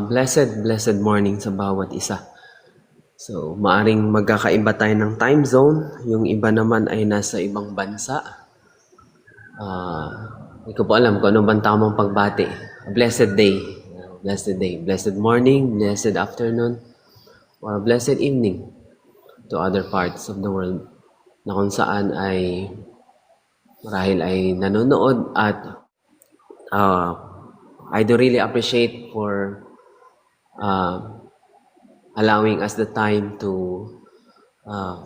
Blessed morning sa bawat isa. So, maaring magkakaiba tayo ng time zone. Yung iba naman ay nasa ibang bansa. Hindi ko po alam kung ano bang tamang pagbati. Blessed day. Blessed day. Blessed morning, blessed afternoon, or blessed evening to other parts of the world na kung saan ay marahil ay nanonood at I do really appreciate for allowing us the time uh,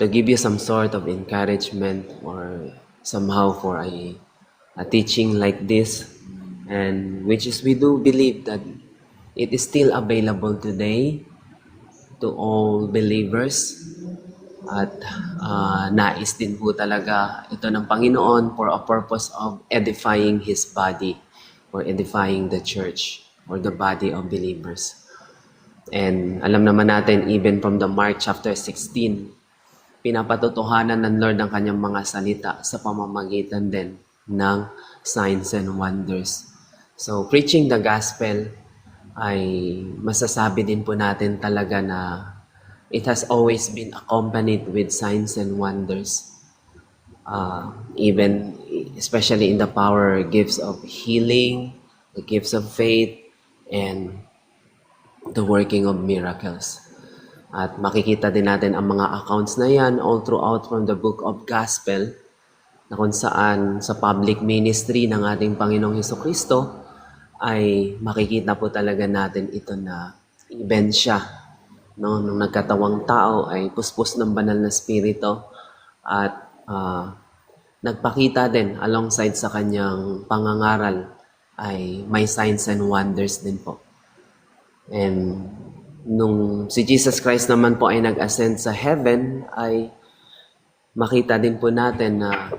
to give you some sort of encouragement or somehow for a teaching like this, and which is we do believe that it is still available today to all believers at nais din po talaga ito ng Panginoon for a purpose of edifying His body or edifying the church or the body of believers. And alam naman natin, even from the Mark chapter 16, pinapatotohanan ng Lord ang kanyang mga salita sa pamamagitan din ng signs and wonders. So, preaching the gospel ay masasabi din po natin talaga na it has always been accompanied with signs and wonders. Even, especially in the power gifts of healing, the gifts of faith, and the working of miracles. At makikita din natin ang mga accounts na yan all throughout from the book of Gospel na kung saan sa public ministry ng ating Panginoong Hesukristo ay makikita po talaga natin ito na event siya. No? Nung nagkatawang tao ay puspos ng banal na spirito at nagpakita din alongside sa kanyang pangangaral ay may signs and wonders din po. And nung si Jesus Christ naman po ay nag-ascend sa heaven, ay makita din po natin na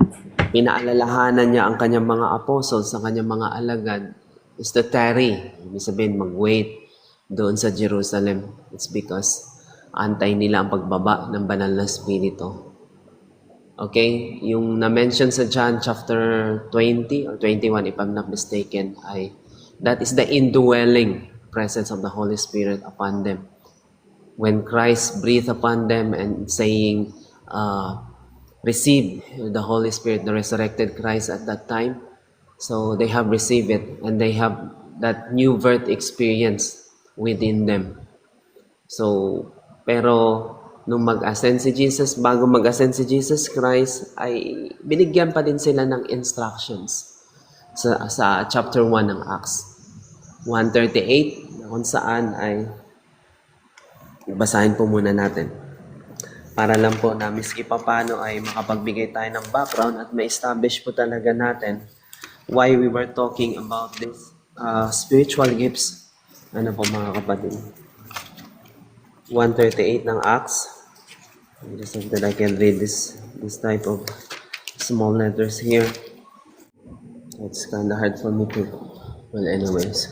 pinaalalahanan niya ang kanyang mga apostles, ang kanyang mga alagad, is to tarry. Ibig sabihin, mag-wait doon sa Jerusalem. It's because antay nila ang pagbaba ng banal na spirito. Okay? Yung na-mention sa John chapter 20 or 21, if I'm not mistaken, ay that is the indwelling presence of the Holy Spirit upon them. When Christ breathed upon them and saying, receive the Holy Spirit, the resurrected Christ at that time, so they have received it and they have that new birth experience within them. So, pero nung mag-ascend si Jesus, bago mag-ascend si Jesus Christ, ay binigyan pa din sila ng instructions sa chapter 1 ng Acts 1:38, kung saan ay basahin po muna natin para lang po na miski pa paano ay makapagbigay tayo ng background at ma-establish po talaga natin why we were talking about this spiritual gifts. Ano po mga kapatid? 1:38 ng Acts. Just so that I can read this type of small letters here. It's kind of hard for me to, well anyways.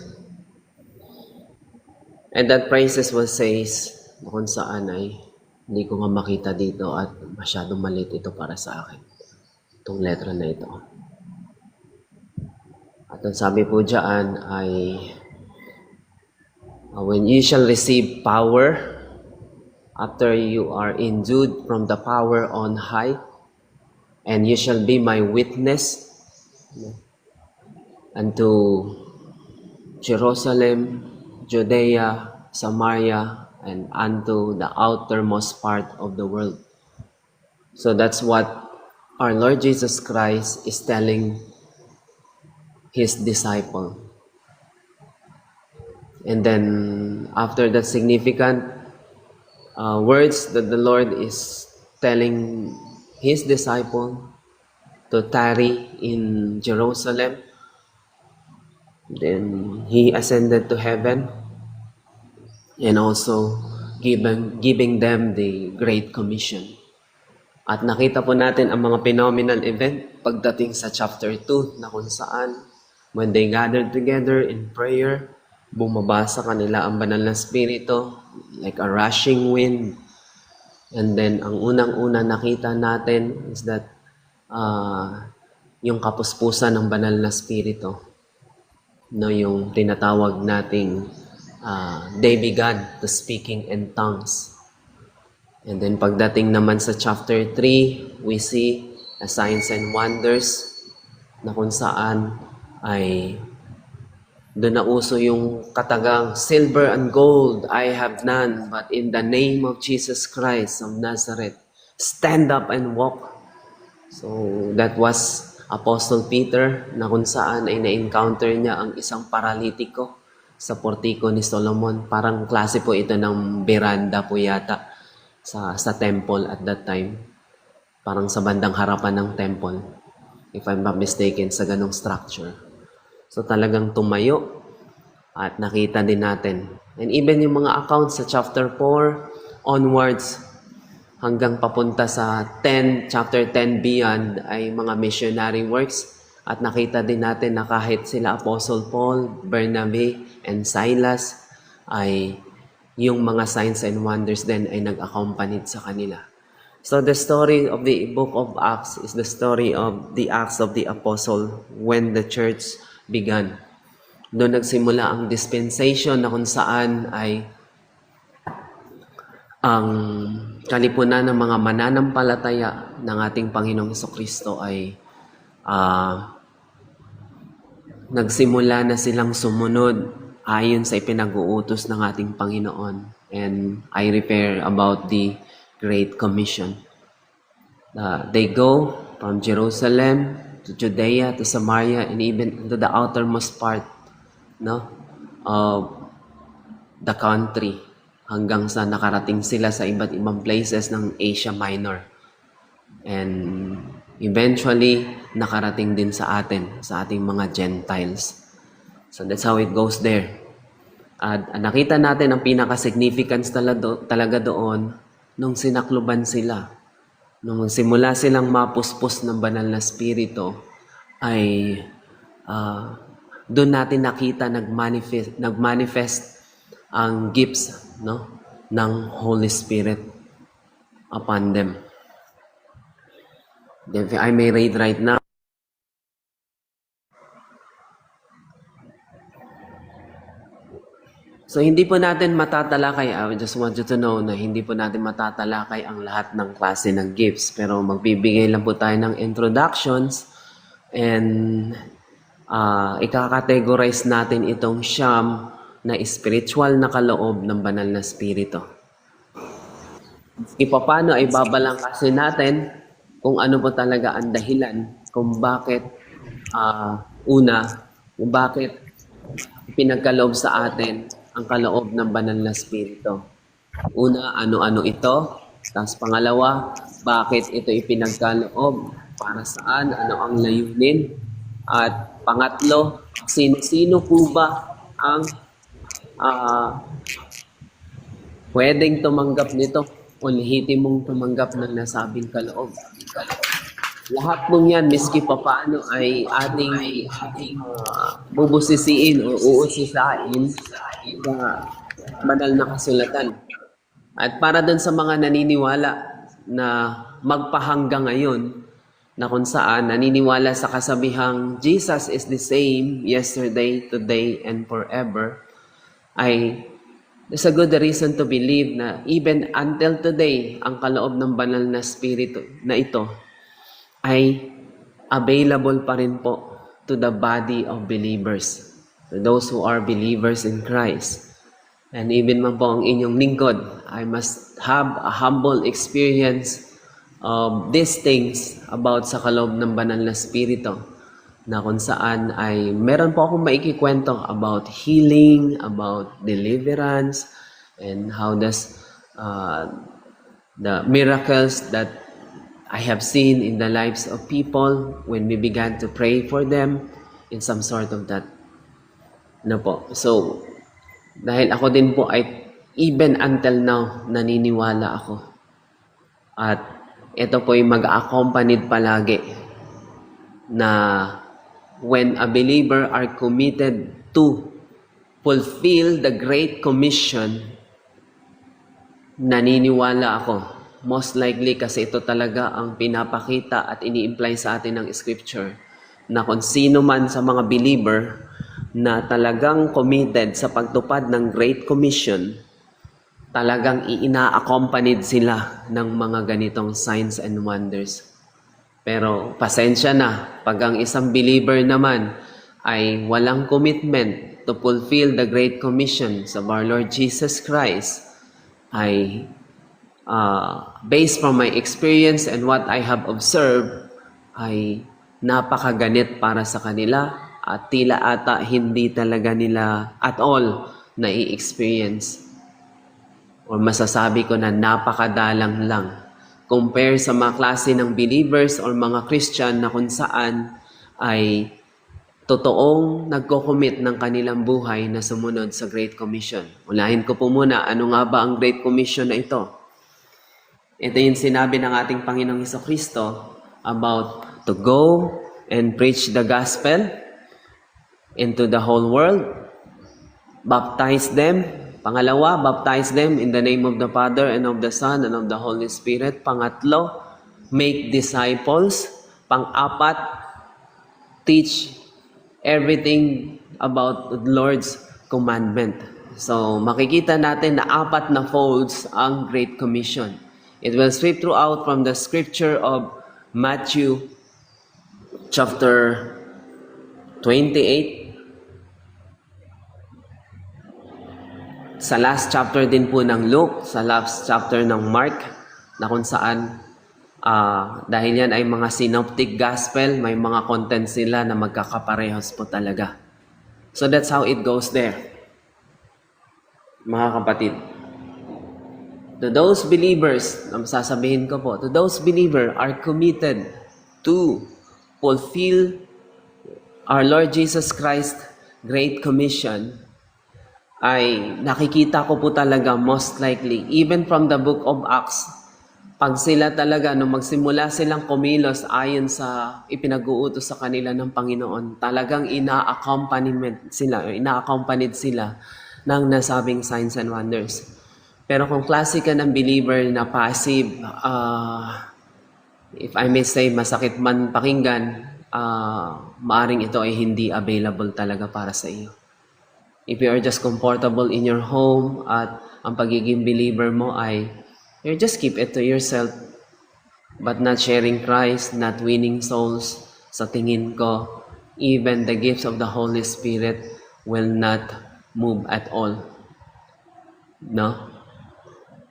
And that praises was says, kung saan ay hindi ko nga makita dito at masyadong maliit ito para sa akin. Itong letra na ito. At ang sabi po dyan ay, when you shall receive power, after you are endued from the power on high, and you shall be my witness unto Jerusalem, Judea, Samaria, and unto the outermost part of the world. So that's what our Lord Jesus Christ is telling His disciple. And then after that significant words that the Lord is telling His disciple to tarry in Jerusalem, then He ascended to heaven and also giving them the Great Commission. At nakita po natin ang mga phenomenal event pagdating sa chapter 2 na kung saan when they gathered together in prayer, bumaba sa kanila ang banal na spirito like a rushing wind. And then ang unang-una nakita natin is that yung kapuspusan ng banal na spirito. no, yung tinatawag nating they began to speaking in tongues. And then pagdating naman sa chapter 3, we see signs and wonders na kung saan ay doon na uso yung katagang, silver and gold I have none, but in the name of Jesus Christ of Nazareth, stand up and walk. So that was Apostle Peter na kung saan ay na-encounter niya ang isang paralitiko sa portiko ni Solomon. Parang klase po ito ng beranda po yata sa temple at that time. Parang sa bandang harapan ng temple, if I'm not mistaken, sa ganong structure. So talagang tumayo at nakita din natin. And even yung mga accounts sa chapter 4 onwards hanggang papunta sa chapter 10 beyond ay mga missionary works. At nakita din natin na kahit sila Apostle Paul, Bernabe, and Silas ay yung mga signs and wonders din ay nag-accompanied sa kanila. So the story of the book of Acts is the story of the Acts of the Apostle when the church began. Doon nagsimula ang dispensation na kung saan ay ang kalipunan ng mga mananampalataya ng ating Panginoong Jesucristo ay nagsimula na silang sumunod ayon sa ipinag-uutos ng ating Panginoon. And I refer about the Great Commission. They go from Jerusalem to Judea to Samaria and even to the outermost part, no, of the country hanggang sa nakarating sila sa iba't ibang places ng Asia Minor. And eventually, nakarating din sa atin, sa ating mga Gentiles. So that's how it goes there. At nakita natin ang pinaka-significance talaga doon nung sinakluban sila. Nung simula silang mapuspos ng banal na spirito, ay doon natin nakita nagmanifest ang gifts, no, ng Holy Spirit upon them. If I may read right now. So hindi po natin matatalakay, I just want you to know na hindi po natin matatalakay ang lahat ng klase ng gifts. Pero magbibigay lang po tayo ng introductions and ikakategorize natin itong siyam na spiritual na kaloob ng banal na spirito. Paano ay babalangkasin natin kung ano po talaga ang dahilan kung bakit kung bakit pinagkaloob sa atin ang kaloob ng banal na spirito. Una, ano-ano ito? Tapos pangalawa, bakit ito ipinagkaloob? Para saan? Ano ang layunin? At pangatlo, sino po ba ang pwedeng tumanggap nito o lehitimong tumanggap ng nasabing kaloob? Lahat mong yan, miski pa paano, ay ating bubusisiin o uusisain sa banal na kasulatan. At para dun sa mga naniniwala na magpahanggang ngayon, na kung saan naniniwala sa kasabihang Jesus is the same yesterday, today, and forever, ay there's a good reason to believe na even until today, ang kaloob ng banal na spirito na ito ay available pa rin po to the body of believers, to those who are believers in Christ. And even man po ang inyong lingkod, I must have a humble experience of these things about sa kaloob ng banal na spirito, na kung saan ay meron po akong maikikwento about healing, about deliverance, and how does the miracles that I have seen in the lives of people when we began to pray for them in some sort of that. No po. So, dahil ako din po ay even until now, naniniwala ako. At ito po ay mag-accompanied palagi na when a believer are committed to fulfill the Great Commission, naniniwala ako. Most likely kasi ito talaga ang pinapakita at ini-imply sa atin ng Scripture na kung sino man sa mga believer na talagang committed sa pagtupad ng Great Commission, talagang ina-accompanied sila ng mga ganitong signs and wonders. Pero pasensya na, pag ang isang believer naman ay walang commitment to fulfill the Great Commission of our Lord Jesus Christ, ay based from my experience and what I have observed, ay napakaganit para sa kanila at tila ata hindi talaga nila at all na-experience, or masasabi ko na napakadalang lang compare sa mga klase ng believers or mga Christian na kung saan ay totoong nagko-commit ng kanilang buhay na sumunod sa Great Commission. Unahin ko po muna, ano nga ba ang Great Commission na ito? Ito yung sinabi ng ating Panginoong Jesucristo about to go and preach the gospel into the whole world, baptize them. Pangalawa, baptize them in the name of the Father and of the Son and of the Holy Spirit. Pangatlo, make disciples. Pang-apat, teach everything about the Lord's commandment. So, makikita natin na apat na folds ang Great Commission. It will sweep throughout from the scripture of Matthew chapter 28. Sa last chapter din po ng Luke, sa last chapter ng Mark, na kung saan dahil yan ay mga synoptic gospel, may mga content sila na magkakaparehas po talaga. So that's how it goes there. Mga kapatid, to those believers, sasabihin ko po, to those believers are committed to fulfill our Lord Jesus Christ Great Commission, ay nakikita ko po talaga most likely, even from the book of Acts, pag sila talaga, nung magsimula silang kumilos ayon sa ipinag-uutos sa kanila ng Panginoon, talagang ina-accompanied sila ng nasabing signs and wonders. Pero kung klase ka ng believer na passive, if I may say, masakit man pakinggan, maaring ito ay hindi available talaga para sa iyo. If you are just comfortable in your home at ang pagiging believer mo ay you just keep it to yourself, but not sharing Christ, not winning souls, sa tingin ko, even the gifts of the Holy Spirit will not move at all. No?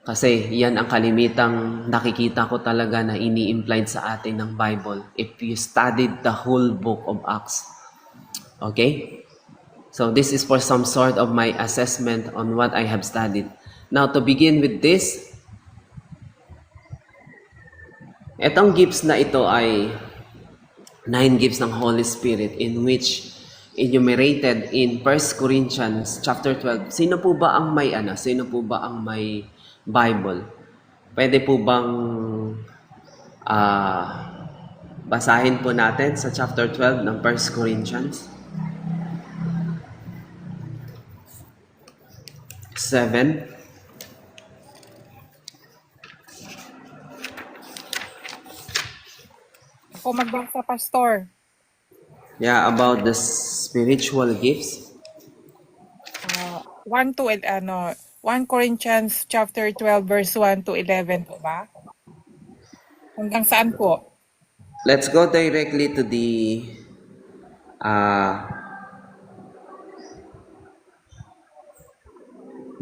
Kasi yan ang kalimitang nakikita ko talaga na ini-implied sa atin ng Bible if you studied the whole book of Acts. Okay? So this is for some sort of my assessment on what I have studied. Now, to begin with this, etong gifts na ito ay 9 gifts ng Holy Spirit in which enumerated in 1 Corinthians chapter 12. Sino po ba ang may Bible? Pwede po bang basahin po natin sa chapter 12 ng 1 Corinthians? 7. Ako magbasa, Pastor. Yeah, about the spiritual gifts. 1 Corinthians chapter 12 verse 1 to 11 po ba? Hanggang saan po? Let's go directly to the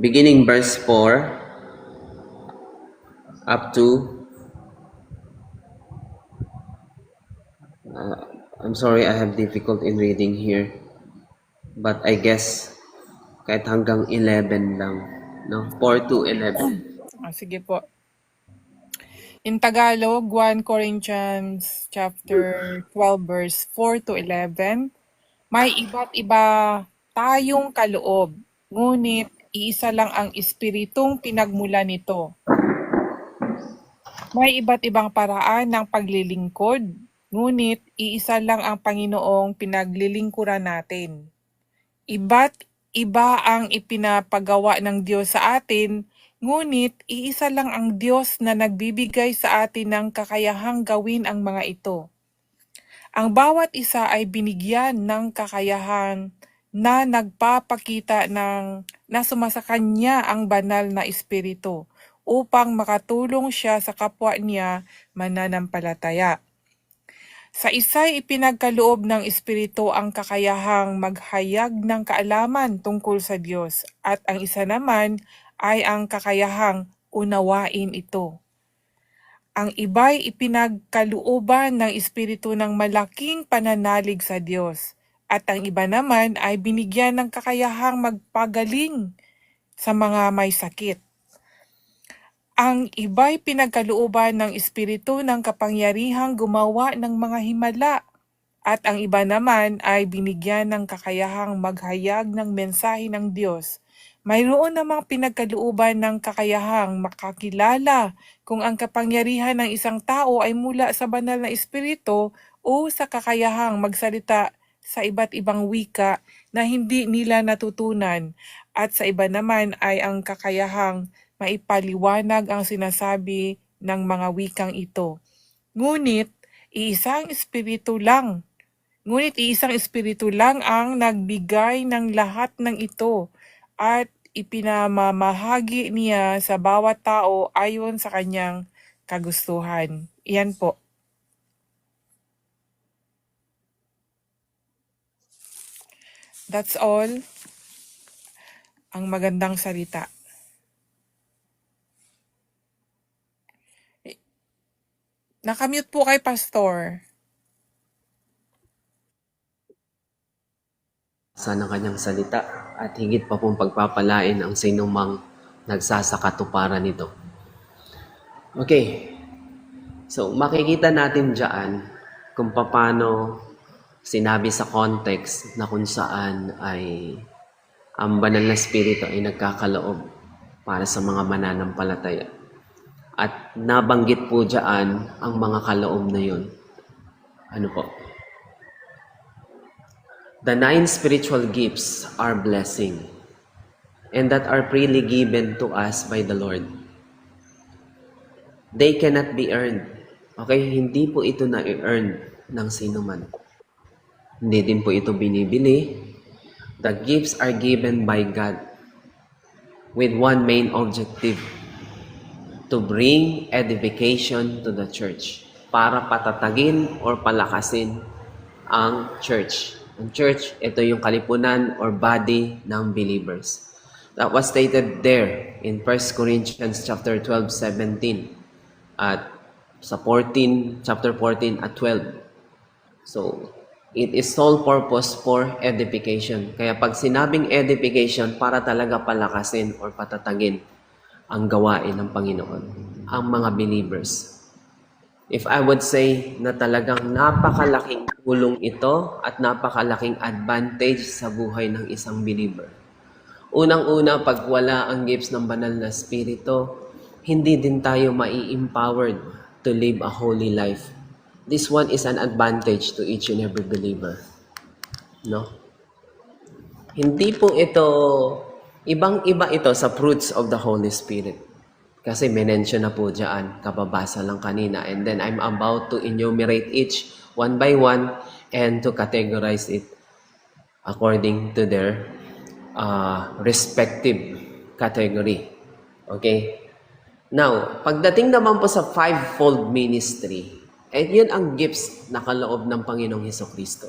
beginning verse 4 up to I'm sorry, I have difficult in reading here, but I guess kahit hanggang 11 lang, no? 4 to 11. Sige po. In Tagalog, 1 Corinthians chapter 12 verse 4 to 11, may iba't iba tayong kaloob, ngunit iisa lang ang espiritong pinagmula nito. May iba't ibang paraan ng paglilingkod, ngunit iisa lang ang Panginoong pinaglilingkuran natin. Iba't iba ang ipinapagawa ng Diyos sa atin, ngunit iisa lang ang Diyos na nagbibigay sa atin ng kakayahang gawin ang mga ito. Ang bawat isa ay binigyan ng kakayahan na nagpapakita na sumasa kanya ang banal na espiritu upang makatulong siya sa kapwa niya mananampalataya. Sa isa'y ipinagkaloob ng Espiritu ang kakayahang maghayag ng kaalaman tungkol sa Diyos at ang isa naman ay ang kakayahang unawain ito. Ang iba'y ipinagkalooban ng Espiritu ng malaking pananalig sa Diyos at ang iba naman ay binigyan ng kakayahang magpagaling sa mga may sakit. Ang iba'y pinagkalooban ng Espiritu ng kapangyarihang gumawa ng mga himala at ang iba naman ay binigyan ng kakayahang maghayag ng mensahe ng Diyos. Mayroon namang pinagkalooban ng kakayahang makakilala kung ang kapangyarihan ng isang tao ay mula sa banal na espiritu o sa kakayahang magsalita sa iba't ibang wika na hindi nila natutunan, at sa iba naman ay ang kakayahang maipaliwanag ang sinasabi ng mga wikang ito. Ngunit iisang espiritu lang ang nagbigay ng lahat ng ito at ipinamamahagi niya sa bawat tao ayon sa kanyang kagustuhan. Iyan po. That's all. Ang magandang salita. Nakamute po kay Pastor. Sa ng kanyang salita at higit pa pong pagpapalain ang sinumang nagsasakatuparan nito. Okay, so makikita natin dyan kung paano sinabi sa context na kung saan ay ang banal na spirito ay nagkakaloob para sa mga mananampalataya. At nabanggit po dyan ang mga kaloob na yun. Ano po? The 9 spiritual gifts are blessing and that are freely given to us by the Lord. They cannot be earned. Okay? Hindi po ito na-earn ng sino man. Hindi din po ito binibili. The gifts are given by God with one main objective: to bring edification to the church, para patatagin or palakasin ang church. Ang church, ito yung kalipunan or body ng believers. That was stated there in 1 Corinthians chapter 12:17 at sa chapter 14 at 12. So, it is sole purpose for edification. Kaya pag sinabing edification, para talaga palakasin or patatagin ang gawain ng Panginoon, ang mga believers. If I would say na talagang napakalaking tulong ito at napakalaking advantage sa buhay ng isang believer. Unang-una, pag wala ang gifts ng banal na spirito, hindi din tayo mai-empowered to live a holy life. This one is an advantage to each and every believer. No? Hindi po ito, ibang-iba ito sa fruits of the Holy Spirit. Kasi mention na po dyan, kababasa lang kanina. And then I'm about to enumerate each one by one and to categorize it according to their respective category. Okay? Now, pagdating naman po sa fivefold ministry, yun ang gifts na kaloob ng Panginoong Hesukristo.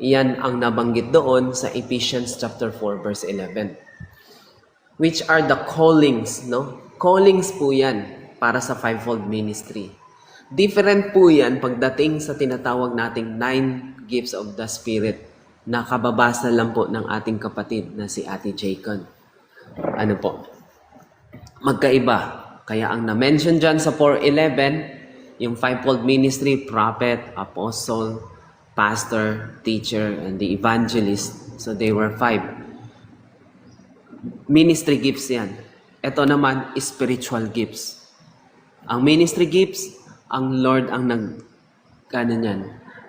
Yan ang nabanggit doon sa Ephesians chapter 4 verse 11. Which are the callings, no? Callings po yan para sa fivefold ministry. Different po yan pagdating sa tinatawag nating 9 gifts of the Spirit na kababasa lang po ng ating kapatid na si Ate Jaycon. Ano po? Magkaiba. Kaya ang na-mention dyan sa 4:11, yung fivefold ministry, prophet, apostle, pastor, teacher, and the evangelist. So they were 5. Ministry gifts yan. Ito naman, spiritual gifts. Ang ministry gifts, ang Lord ang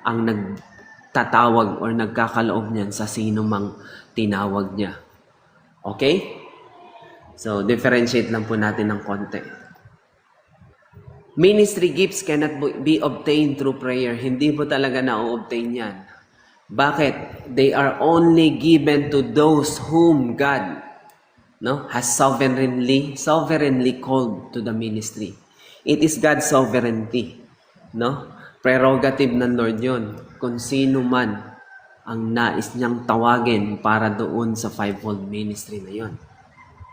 ang nagtatawag or nagkakaloob niyan sa sino mang tinawag niya. Okay? So, differentiate lang po natin ng konti. Ministry gifts cannot be obtained through prayer. Hindi po talaga na-obtain yan Bakit? They are only given to those whom God has sovereignly called to the ministry. It is God's sovereignty. Prerogative ng Lord yon. Kung sino man ang nais niyang tawagin para doon sa fivefold ministry na yon.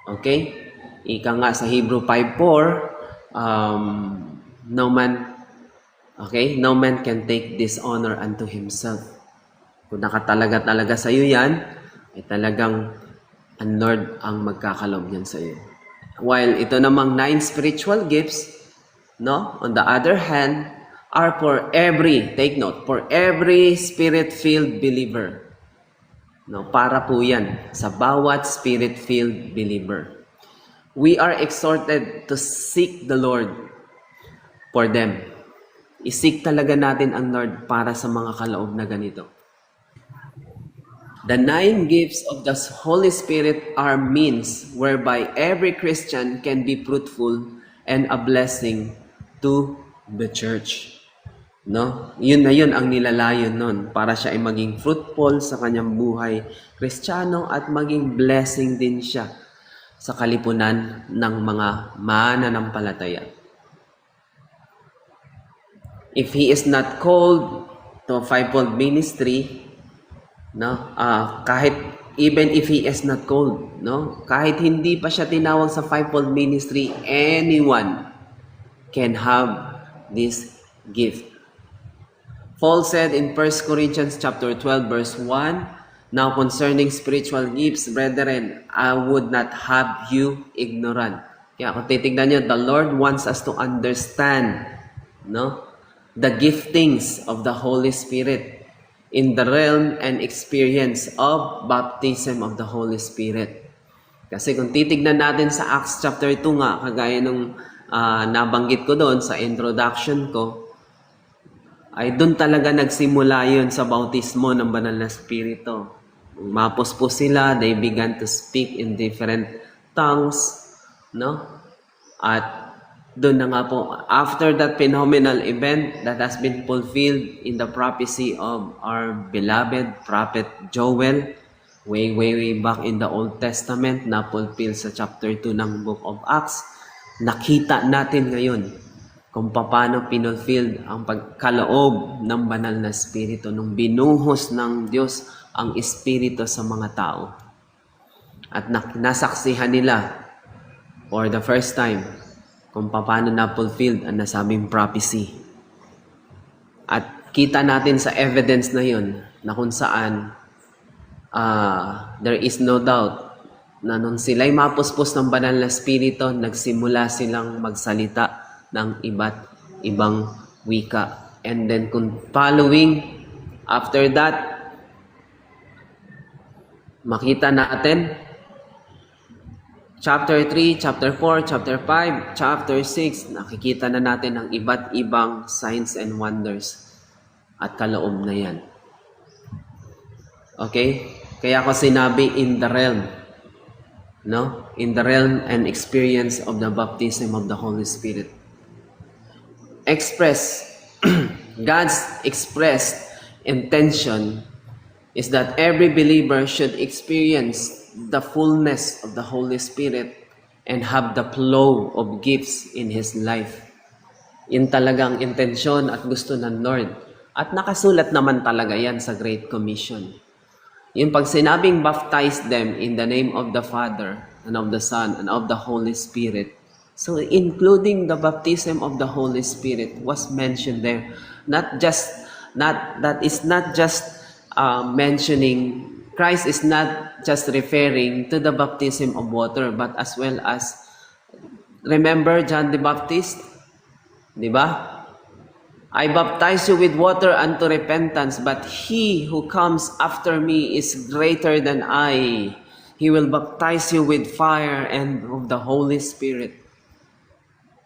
Okay? Ika nga sa Hebrew 5:4, no man can take this honor unto himself. Kung nakatalaga sa iyo yan, ay talagang ang Lord ang magkakalob yan sa iyo. While ito namang 9 spiritual gifts, on the other hand, are for every, take note, for every spirit-filled believer. Para po yan sa bawat spirit-filled believer. We are exhorted to seek the Lord for them. Isik talaga natin ang Lord para sa mga kaloob na ganito. The 9 gifts of the Holy Spirit are means whereby every Christian can be fruitful and a blessing to the church. Yun na yun ang nilalayon nun para siya ay maging fruitful sa kanyang buhay Kristiyano at maging blessing din siya sa kalipunan ng mga mananampalataya. If he is not called to a fivefold ministry, kahit even if he is not called, kahit hindi pa siya tinawag sa fivefold ministry, anyone can have this gift. Paul said in 1 Corinthians chapter 12 verse 1, "Now concerning spiritual gifts, brethren, I would not have you ignorant." Kaya kung titignan niyo, the Lord wants us to understand, the giftings of the Holy Spirit in the realm and experience of baptism of the Holy Spirit. Kasi kung titignan natin sa Acts chapter 2 nga, kagaya nung nabanggit ko doon sa introduction ko, ay doon talaga nagsimula yun sa bautismo ng banal na spirito. Mapuspos sila, they began to speak in different tongues, At doon na nga po, after that phenomenal event that has been fulfilled in the prophecy of our beloved prophet Joel, way back in the Old Testament, na fulfill sa chapter 2 ng Book of Acts, nakita natin ngayon kung paano pinulfilled ang pagkaloob ng banal na spirito nung binuhos ng Diyos ang espiritu sa mga tao. At nasaksihan nila for the first time kung paano na-fulfilled ang nasabing prophecy. At kita natin sa evidence na yun na kung saan there is no doubt na nung sila'y mapuspos ng banal na spirito, nagsimula silang magsalita ng iba't ibang wika. And then kung following, after that, makita natin, chapter 3, chapter 4, chapter 5, chapter 6, nakikita na natin ang iba't ibang signs and wonders at kaloob na yan. Okay? Kaya ko sinabi in the realm, in the realm and experience of the baptism of the Holy Spirit. God's expressed intention is that every believer should experience the fullness of the Holy Spirit and have the flow of gifts in his life. Yun talagang intensyon at gusto ng Lord. At nakasulat naman talaga yan sa Great Commission. Yung pag sinabing baptize them in the name of the Father and of the Son and of the Holy Spirit, so including the baptism of the Holy Spirit was mentioned there. That is not just mentioning, Christ is not just referring to the baptism of water, but as well as, remember John the Baptist? Di ba? I baptize you with water unto repentance, but he who comes after me is greater than I. He will baptize you with fire and of the Holy Spirit.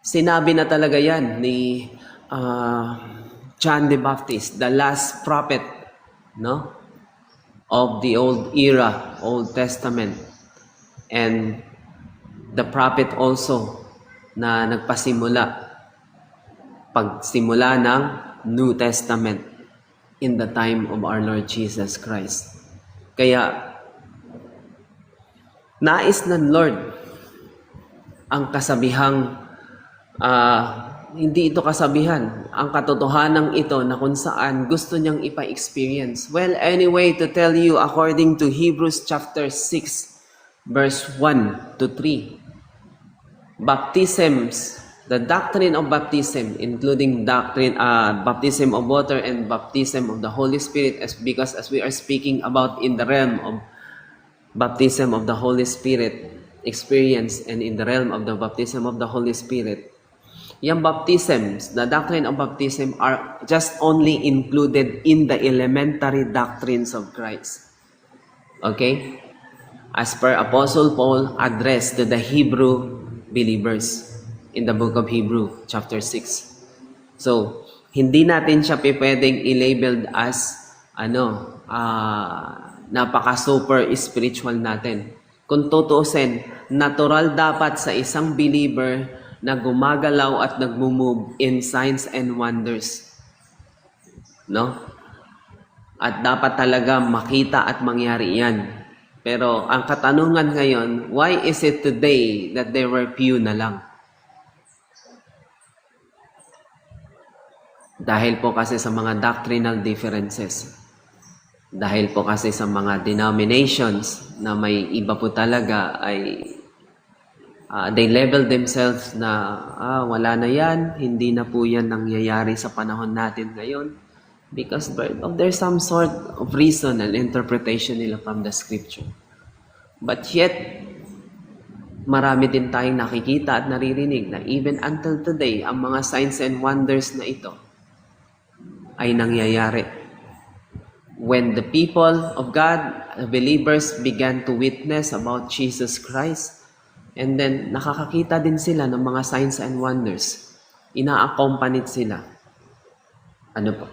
Sinabi na talaga yan ni John the Baptist, the last prophet, of the old era, Old Testament. And the prophet also na pagsimula ng New Testament. in the time of our Lord Jesus Christ. Kaya, nais ng Lord ang kasabihang, hindi ito kasabihan, ang katotohanan ito na kung saan gusto niyang ipa-experience. Well, anyway, to tell you, according to Hebrews chapter 6, verse 1 to 3, baptisms, the doctrine of baptism, including baptism of water and baptism of the Holy Spirit, because as we are speaking about in the realm of baptism of the Holy Spirit experience and in the realm of the baptism of the Holy Spirit, yung baptisms, the doctrine of baptism are just only included in the elementary doctrines of Christ. Okay? As per Apostle Paul addressed to the Hebrew believers in the book of Hebrew, chapter 6. So, hindi natin siya pwedeng i-labeled as napaka-super spiritual natin. Kung tutuusin, natural dapat sa isang believer na gumagalaw at nagmumove in signs and wonders. No? At dapat talaga makita at mangyari yan. Pero ang katanungan ngayon, why is it today that there were few na lang? Dahil po kasi sa mga doctrinal differences. Dahil po kasi sa mga denominations na may iba po talaga ay they label themselves na wala na yan, hindi na po yan nangyayari sa panahon natin ngayon because there's some sort of reason and interpretation nila from the scripture. But yet, marami din tayong nakikita at naririnig na even until today, ang mga signs and wonders na ito ay nangyayari. When the people of God, the believers began to witness about Jesus Christ, and then nakakakita din sila ng mga signs and wonders, ina-accompanied sila. Ano po?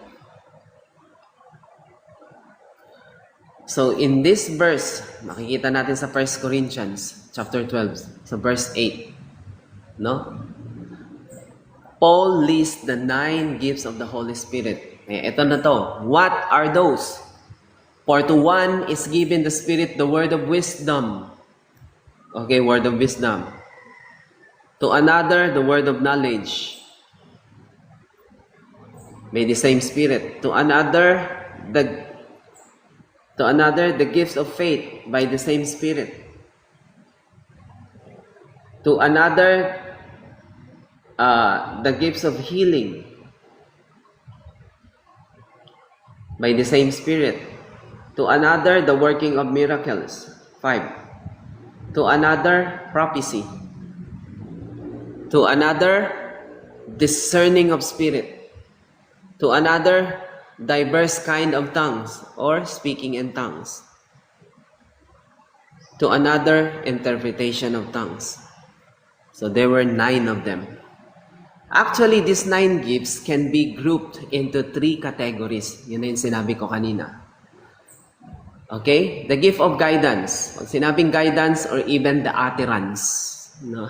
So in this verse, makikita natin sa 1 Corinthians chapter 12, sa verse 8, no? Paul lists the 9 gifts of the Holy Spirit. Ito na to. What are those? For to one is given the Spirit the word of wisdom. Okay, word of wisdom. To another, the word of knowledge. By the same Spirit. To another, the gifts of faith by the same Spirit. To another, the gifts of healing by the same Spirit. To another, the working of miracles. 5. To another, prophecy. To another, discerning of spirit. To another, diverse kind of tongues or speaking in tongues. To another, interpretation of tongues. So there were 9 of them. Actually, these 9 gifts can be grouped into 3 categories. Yun na yung sinabi ko kanina. Okay? The gift of guidance. Pag sinabing guidance or even the utterance. No?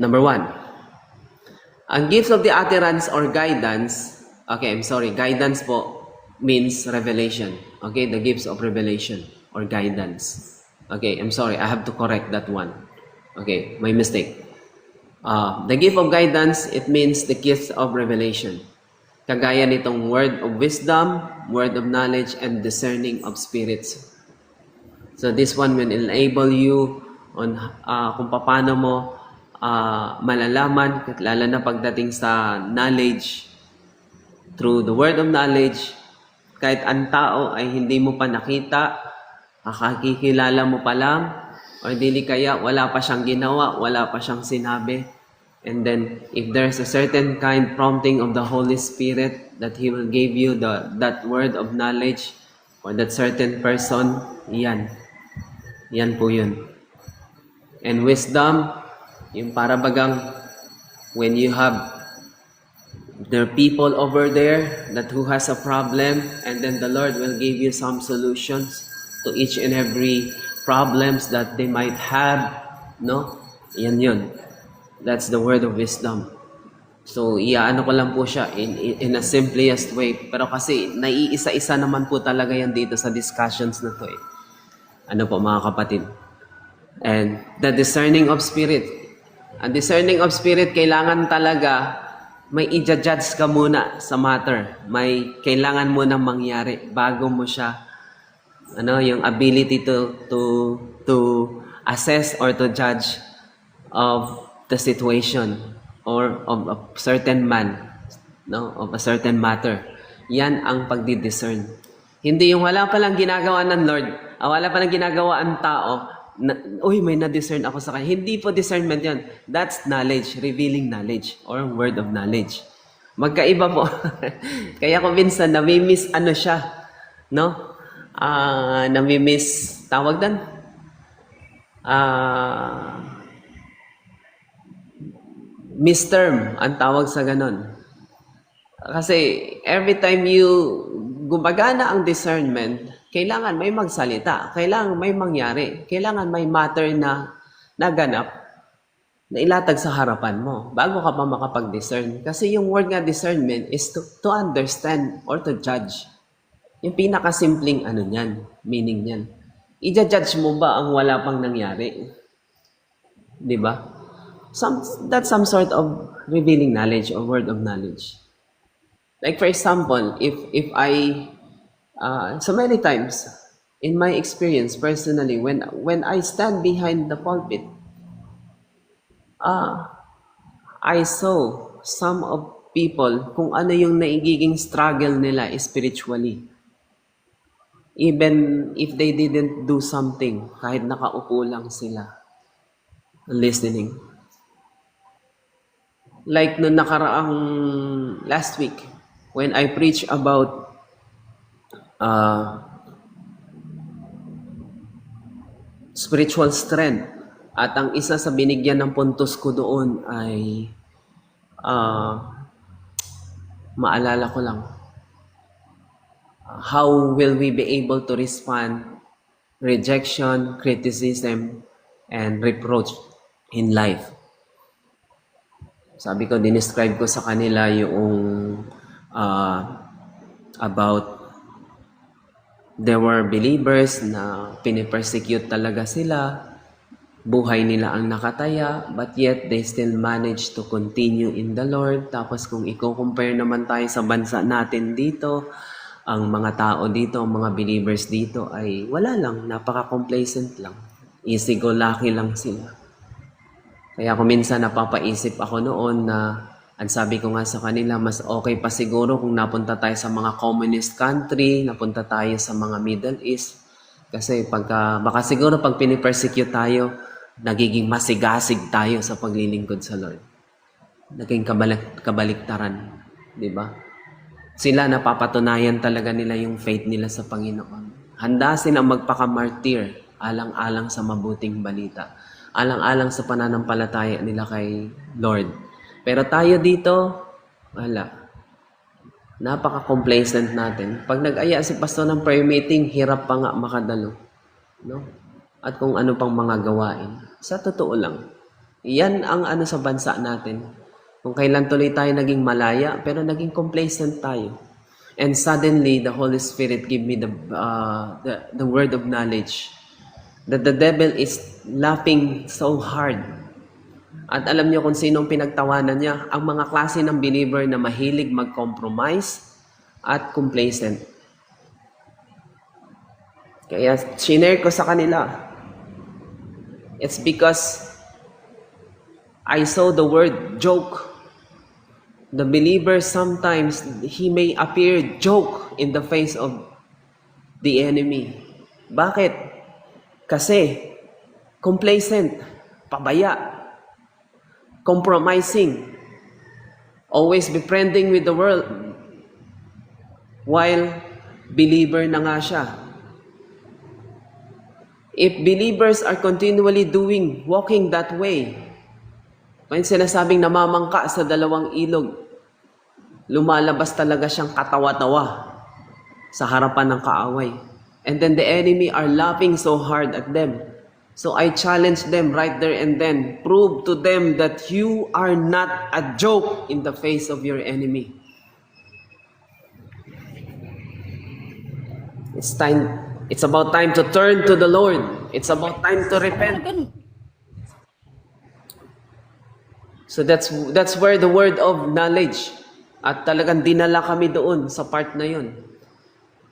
Number 1. Ang gift of the utterance or guidance, guidance po means revelation. Okay? The gifts of revelation or guidance. Okay, I'm sorry, I have to correct that one. Okay, my mistake. The gift of guidance, it means the gift of revelation. Kagaya nitong word of wisdom, word of knowledge, and discerning of spirits. So this one will enable you on kung paano mo malalaman, lalo na pagdating sa knowledge, through the word of knowledge, kahit ang tao ay hindi mo pa nakita, kakakikilala mo pa lang, or dili kaya wala pa siyang ginawa, wala pa siyang sinabi. And then, if there's a certain kind prompting of the Holy Spirit that He will give you that word of knowledge for that certain person, yan. Yan po yun. And wisdom, yung para bagang when you have there are people over there that who has a problem, and then the Lord will give you some solutions to each and every problems that they might have, no? Yan yun. That's the word of wisdom. So, iyaano ko lang po siya in a simplest way. Pero kasi, naiisa-isa naman po talaga yan dito sa discussions na to eh. Ano po mga kapatid? And the discerning of spirit. Ang discerning of spirit, kailangan talaga may i-judge ka muna sa matter. May kailangan mo nang mangyari bago mo siya yung ability to assess or to judge of the situation or of a certain man, no, of a certain matter. Yan ang pagdi-discern. Hindi yung wala pa lang ginagawa ng Lord, wala pa lang ginagawa ang tao, uy, may na-discern ako sa kanya. Hindi po discernment yan. That's knowledge, revealing knowledge, or word of knowledge. Magkaiba po. Kaya ko minsan nami-miss siya, no? Nami-miss, tawag dan? Misterm ang tawag sa ganon. Kasi every time gumagana ang discernment, kailangan may magsalita, kailangan may mangyari, kailangan may matter na naganap na ilatag sa harapan mo bago ka pa makapag-discern. Kasi yung word nga discernment is to understand or to judge. Yung pinakasimpleng meaning niyan. I-judge mo ba ang wala pang nangyari? 'Di ba? That's some sort of revealing knowledge or word of knowledge. Like for example, if I so many times in my experience personally, when I stand behind the pulpit, I saw some of people kung ano yung naigiging struggle nila spiritually. Even if they didn't do something, kahit nakaupo lang sila, listening. Like noong nakaraang last week, when I preach about spiritual strength, at ang isa sa binigyan ng puntos ko doon ay maalala ko lang, how will we be able to respond rejection, criticism, and reproach in life? Sabi ko, dinescribe ko sa kanila yung about there were believers na pinipersecute talaga sila, buhay nila ang nakataya, but yet they still managed to continue in the Lord. Tapos kung i-compare naman tayo sa bansa natin dito, ang mga tao dito, ang mga believers dito ay wala lang, napaka-complacent lang. Easy-go-lucky lang sila. Kaya kung minsan napapaisip ako noon na, ang sabi ko nga sa kanila, mas okay pa siguro kung napunta tayo sa mga communist country, napunta tayo sa mga Middle East. Kasi baka siguro pag pinipersecute tayo, nagiging masigasig tayo sa paglilingkod sa Lord. Naging kabaliktaran, di ba? Sila napapatunayan talaga nila yung faith nila sa Panginoon. Handa silang magpaka-martyr alang-alang sa mabuting balita. Alang-alang sa pananampalataya nila kay Lord. Pero tayo dito, wala. Napaka-complacent natin. Pag nag-aya si pastor ng prayer meeting, hirap pa nga makadalo. No? At kung ano pang mga gawain. Sa totoo lang. Yan ang sa bansa natin. Kung kailan tuloy tayo naging malaya, pero naging complacent tayo. And suddenly, the Holy Spirit give me the word of knowledge that the devil is laughing so hard. At alam niyo kung sinong pinagtawanan niya? Ang mga klase ng believer na mahilig mag-compromise at complacent. Kaya shinare ko sa kanila. It's because I saw the word joke. The believer sometimes, he may appear joke in the face of the enemy. Bakit? Kasi complacent, pabaya, compromising, always befriending with the world, while believer na nga siya. If believers are continually walking that way, may sinasabing namamangka sa dalawang ilog, lumalabas talaga siyang katawa-tawa sa harapan ng kaaway. And then the enemy are laughing so hard at them. So I challenge them right there and then. Prove to them that you are not a joke in the face of your enemy. It's about time to turn to the Lord. It's about time to repent. So that's where the word of knowledge, at talagang dinala kami doon sa part na yun.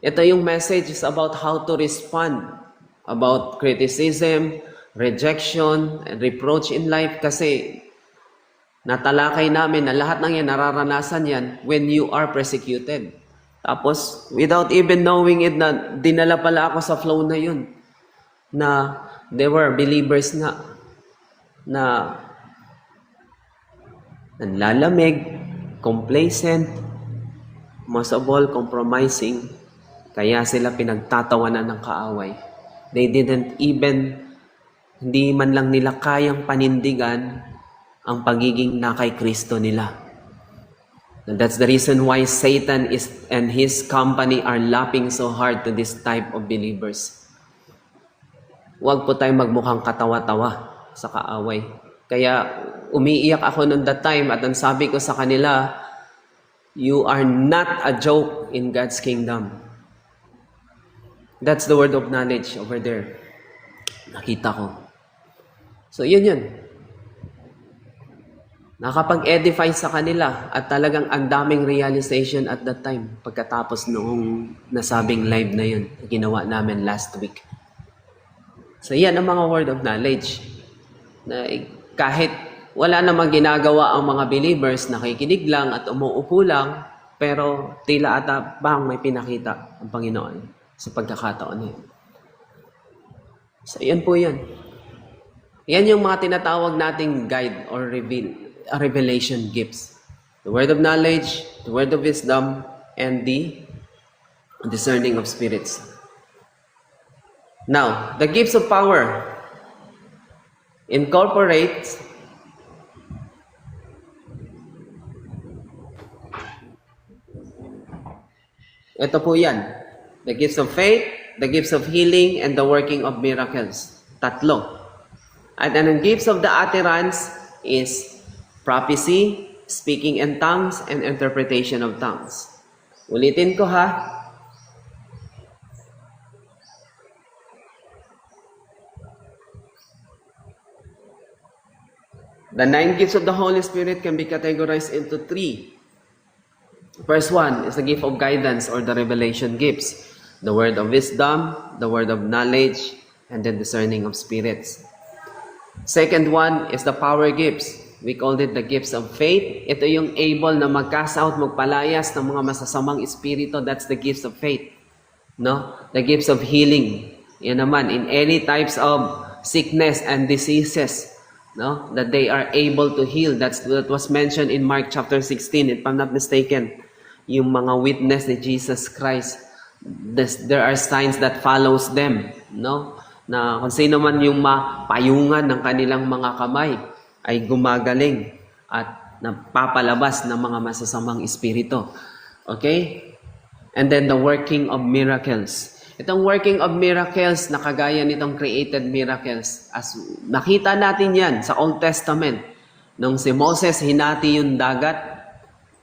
Ito yung message is about how to respond about criticism, rejection, and reproach in life, kasi natalakay namin na lahat ng yan, nararanasan yan when you are persecuted. Tapos, without even knowing it, na dinala pala ako sa flow na yun, na they were believers na nanlalamig, complacent, most of all, compromising. Kaya sila pinagtatawanan ng kaaway. They hindi man lang nila kayang panindigan ang pagiging na kay Kristo nila. And that's the reason why Satan and his company are lapping so hard to this type of believers. Huwag po tayong magmukhang katawa-tawa sa kaaway. Kaya umiiyak ako noon that time at ang sabi ko sa kanila, you are not a joke in God's kingdom. That's the word of knowledge over there. Nakita ko. So yun. Nakapag-edify sa kanila at talagang ang daming realization at that time pagkatapos noong nasabing live na yun, ginawa namin last week. So yan ang mga word of knowledge. Na kahit wala namang ginagawa ang mga believers, nakikinig lang at umuupo lang, pero tila ata bang may pinakita ang Panginoon sa pagkakataon niya. So yan po yan. Yan yung mga tinatawag nating guide or revelation gifts. The word of knowledge, the word of wisdom, and the discerning of spirits. Now, the gifts of power incorporates ito po yan. The gifts of faith, the gifts of healing, and the working of miracles. Tatlo. At ang gifts of the utterance is prophecy, speaking in tongues, and interpretation of tongues. Ulitin ko ha. The 9 gifts of the Holy Spirit can be categorized into 3. First one is the gift of guidance or the revelation gifts. The word of wisdom, the word of knowledge, and the discerning of spirits. Second one is the power gifts. We called it the gifts of faith. Ito yung able na mag-cast out, magpalayas ng mga masasamang espiritu. That's the gifts of faith. No? The gifts of healing. Yan naman, in any types of sickness and diseases. No, that they are able to heal. That was mentioned in Mark chapter 16, if I'm not mistaken. Yung mga witness ni Jesus Christ, there are signs that follows them. No, na kung sino man yung mapayungan ng kanilang mga kamay ay gumagaling at napapalabas ng mga masasamang espiritu. Okay? And then the working of miracles. Itong working of miracles na kagaya nitong created miracles, as nakita natin yan sa Old Testament, nung si Moses hinati yung dagat,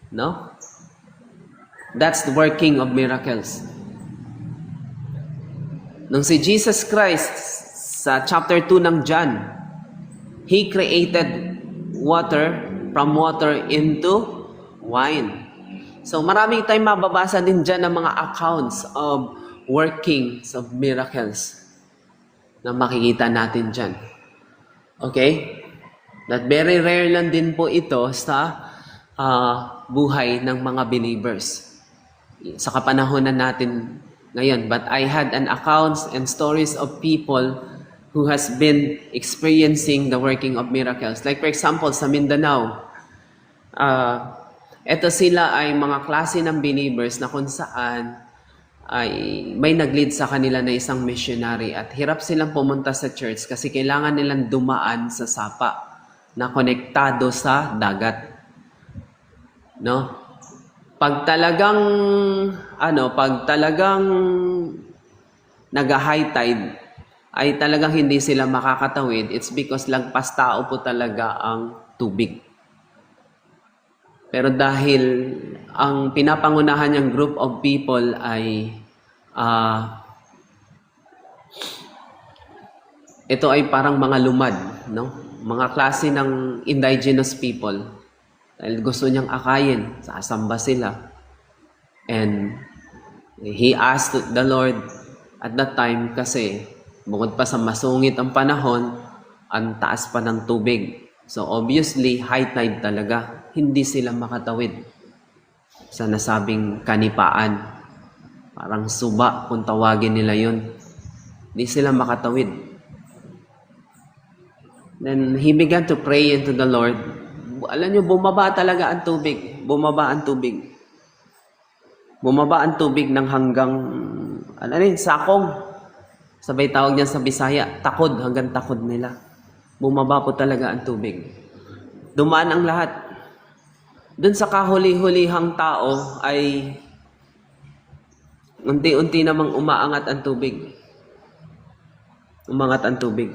no? That's the working of miracles. Nung si Jesus Christ sa chapter 2 ng John, He created water from water into wine. So maraming tayong mababasa din dyan ng mga accounts of workings of miracles na makikita natin dyan. Okay? That very rare lang din po ito sa buhay ng mga believers. Sa kapanahonan natin ngayon. But I had an accounts and stories of people who has been experiencing the working of miracles. Like for example, sa Mindanao, eto sila ay mga klase ng believers na kung saan ay may nag-lead sa kanila na isang missionary at hirap silang pumunta sa church kasi kailangan nilang dumaan sa sapa na konektado sa dagat. No? Pag talagang nag-high tide ay talagang hindi sila makakatawid, it's because lagpas tao po talaga ang tubig. Pero dahil ang pinapangunahan niyang group of people ay ito ay parang mga lumad, no? Mga klase ng indigenous people. Dahil gusto niyang akayin, sasamba sila. And he asked the Lord at that time kasi bukod pa sa masungit ang panahon, ang taas pa ng tubig. So obviously, high tide talaga. Hindi sila makatawid sa nasabing kanipaan. Parang suba kung tawagin nila yun. Hindi sila makatawid. Then he began to pray into the Lord. Alam niyo, bumaba talaga ang tubig. Bumaba ang tubig. Bumaba ang tubig ng hanggang, sakong. Sabay tawag niyan sa Bisaya, takod, hanggang takod nila. Bumaba po talaga ang tubig. Dumaan ang lahat. Doon sa kahuli-hulihang tao ay unti-unti namang umaangat ang tubig. Umangat ang tubig.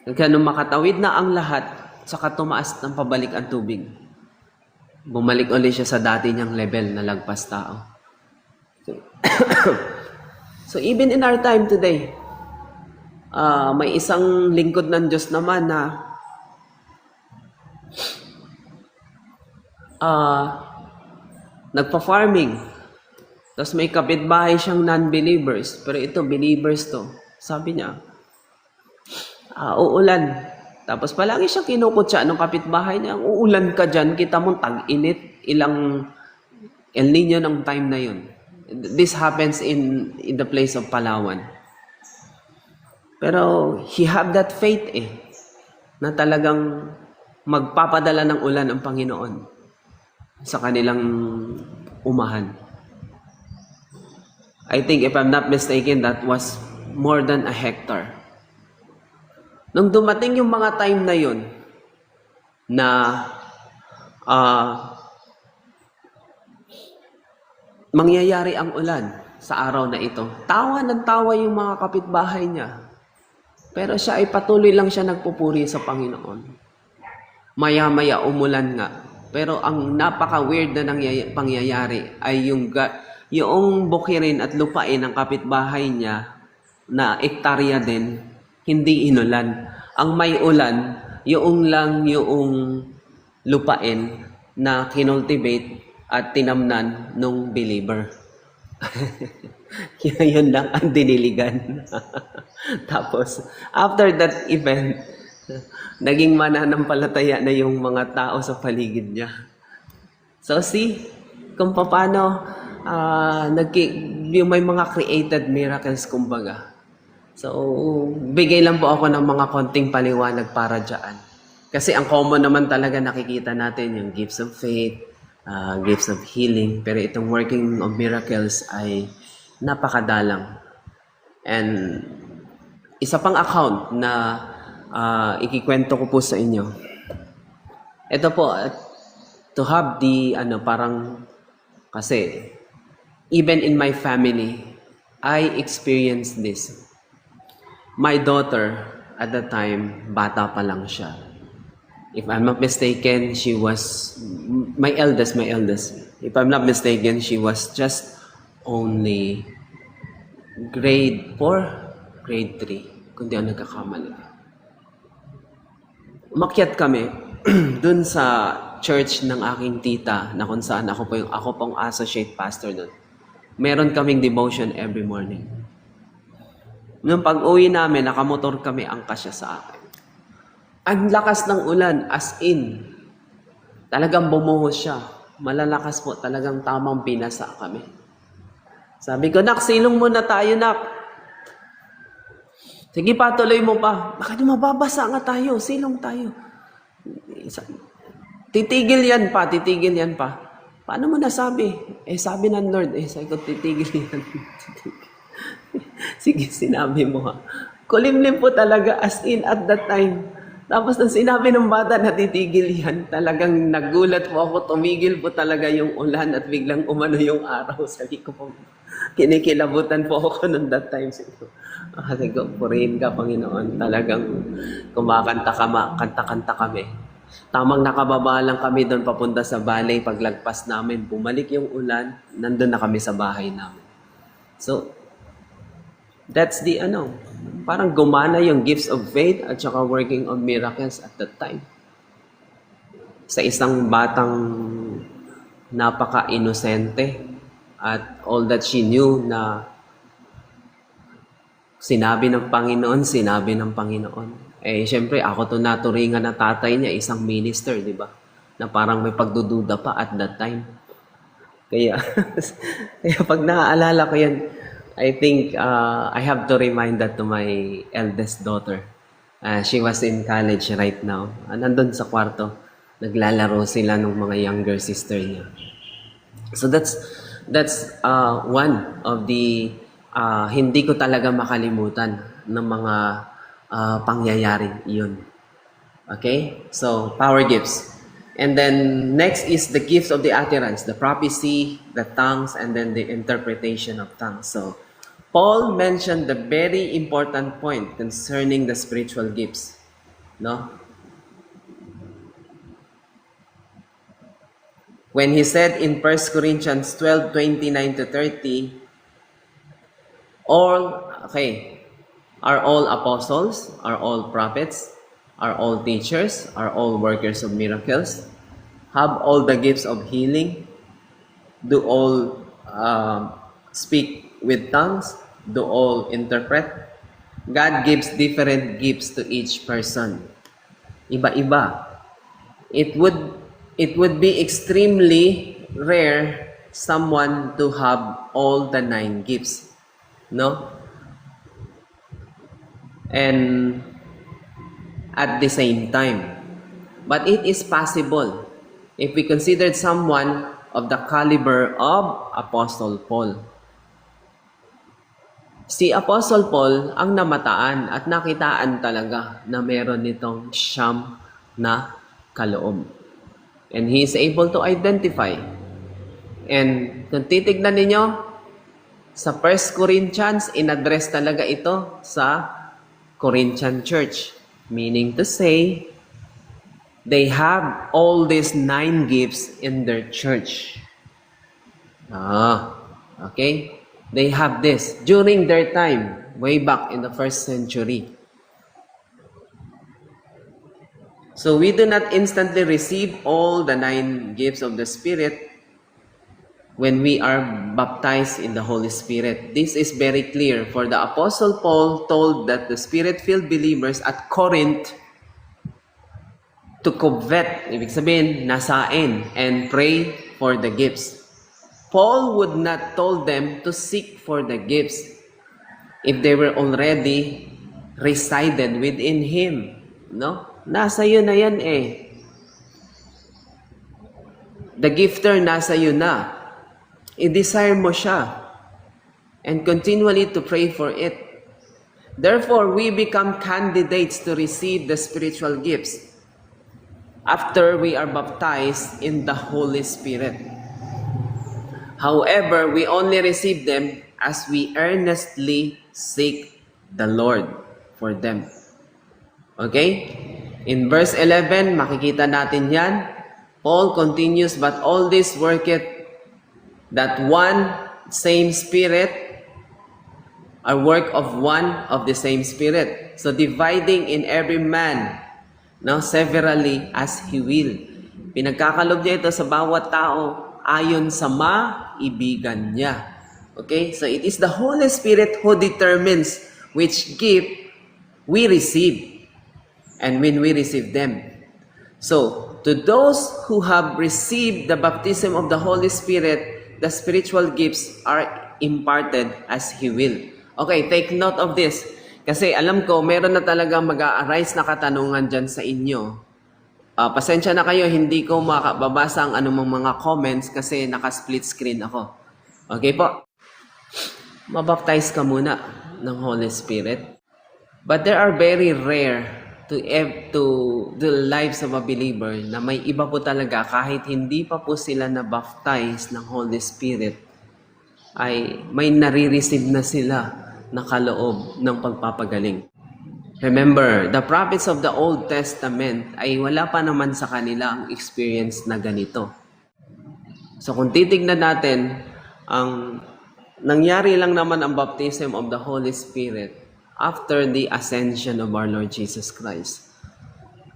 Kaya nung makatawid na ang lahat, saka tumaas ng pabalik ang tubig. Bumalik ulit siya sa dati niyang level na lagpas tao. So even in our time today, may isang lingkod ng Diyos naman na nagpa-farming. Tapos may kapitbahay siyang non-believers. Pero ito, believers to. Sabi niya, uulan. Tapos palagi siyang kinukutsa ng kapitbahay niya, uulan ka dyan, kita mong tag-init, ilang El Nino ng time na yun. This happens in the place of Palawan. Pero he have that faith na talagang magpapadala ng ulan ang Panginoon sa kanilang umahan. I think if I'm not mistaken, that was more than a hectare. Nung dumating yung mga time na yun, na mangyayari ang ulan sa araw na ito, tawa ng tawa yung mga kapitbahay niya. Pero siya ay patuloy lang siya nagpupuri sa Panginoon. Maya-maya umulan nga. Pero ang napaka-weird na pangyayari ay yung bukirin at lupain ng kapitbahay niya na ektarya din, hindi inulan. Ang may ulan, yung lupain na kinultivate at tinamnan ng believer. Yun lang ang diniligan. Tapos, after that event, naging mananampalataya na yung mga tao sa paligid niya. So see, kung paano yung may mga created miracles kumbaga. So, bigay lang po ako ng mga konting paliwanag para dyan. Kasi ang common naman talaga nakikita natin yung gifts of faith, gifts of healing. Pero itong working of miracles ay napakadalang. And isa pang account na ikikwento ko po sa inyo. Ito po, to have the, parang, kasi, even in my family, I experienced this. My daughter, at the time, bata pa lang siya. If I'm not mistaken, she was, my eldest. If I'm not mistaken, she was just only grade 4, grade 3, kung di ako nagkakamali. Umakyat kami dun sa church ng aking tita na kung saan ako pong associate pastor dun. Meron kaming devotion every morning. Nung pag-uwi namin, nakamotor kami, angkas siya sa akin. Ang lakas ng ulan, as in, talagang bumuhos siya. Malalakas po, talagang tamang pinasa kami. Sabi ko, nak, silong muna tayo, nak. Sige pa, tuloy mo pa. Baka di mababasa nga tayo, silong tayo. Titigil yan pa. Paano mo nasabi? Sabi ng Lord, sabi ko, titigil yan. Sige, sinabi mo ha. Kulimlim po talaga as in at that time. Tapos nang sinabi ng bata na titigil yan, talagang nagulat po ako, tumigil po talaga yung ulan at biglang umano yung araw. Sabi ko po, Kinikilabutan po ako noon that time. Sabi ko, purihin ka, Panginoon. Talagang kumakanta kanta-kanta kami. Tamang nakababa lang kami doon papunta sa valley. Paglagpas namin, bumalik yung ulan, nandun na kami sa bahay namin. So, that's the parang gumana yung gifts of faith at saka working on miracles at that time. Sa isang batang napaka-inosente at all that she knew na sinabi ng Panginoon. Eh, syempre, ako to naturingan na tatay niya, isang minister, di ba? Na parang may pagdududa pa at that time. Kaya, kaya pag naaalala ko yan, I think I have to remind that to my eldest daughter. She was in college right now. Nandun sa kwarto. Naglalaro sila ng mga younger sister niya. So that's one of the hindi ko talaga makalimutan ng mga pangyayaring iyon. Okay? So, power gifts. And then, next is the gifts of the utterance, the prophecy, the tongues, and then the interpretation of tongues. So, Paul mentioned the very important point concerning the spiritual gifts. No? When he said in 1 Corinthians 12:29-30, are all apostles, are all prophets, are all teachers, are all workers of miracles, have all the gifts of healing, do all speak with tongues, do all interpret. God gives different gifts to each person. Iba-iba. It would be extremely rare someone to have all the 9 gifts. No? And at the same time. But it is possible if we considered someone of the caliber of Apostle Paul. Si Apostle Paul ang namataan at nakitaan talaga na meron nitong siyam na kaloob. And he is able to identify. And kung titignan ninyo, sa 1 Corinthians, in-address talaga ito sa Corinthian church. Meaning to say, they have all these 9 gifts in their church. Okay? They have this during their time, way back in the 1st century. So we do not instantly receive all the 9 gifts of the Spirit when we are baptized in the Holy Spirit. This is very clear, for the Apostle Paul told that the Spirit-filled believers at Corinth to covet, ibig sabihin, nasain, and pray for the gifts. Paul would not told them to seek for the gifts if they were already resided within him. No? Nasa iyo na yan eh. The gifter nasa iyo na. I-desire mo siya and continually to pray for it. Therefore, we become candidates to receive the spiritual gifts after we are baptized in the Holy Spirit. However, we only receive them as we earnestly seek the Lord for them. Okay? In verse 11, makikita natin yan. Paul continues, but all this worketh that one same Spirit, a work of one of the same Spirit. So dividing in every man, severally as he will. Pinagkakalob niya ito sa bawat tao ayon sa maibigan niya. Okay? So it is the Holy Spirit who determines which gift we receive and when we receive them. So, to those who have received the baptism of the Holy Spirit, the spiritual gifts are imparted as He will. Okay, take note of this. Kasi alam ko, meron na talaga mag-a-arise na katanungan dyan sa inyo. Pasensya na kayo, hindi ko makababasa ang anumang mga comments kasi naka-split screen ako. Okay po? Mabaptize ka muna ng Holy Spirit. But there are very rare to the lives of a believer na may iba po talaga kahit hindi pa po sila na-baptize ng Holy Spirit. ay may nare-receive na sila na kaloob ng pagpapagaling. Remember, the prophets of the Old Testament ay wala pa naman sa kanila ang experience na ganito. So kung titignan natin, ang nangyari lang naman ang baptism of the Holy Spirit after the ascension of our Lord Jesus Christ.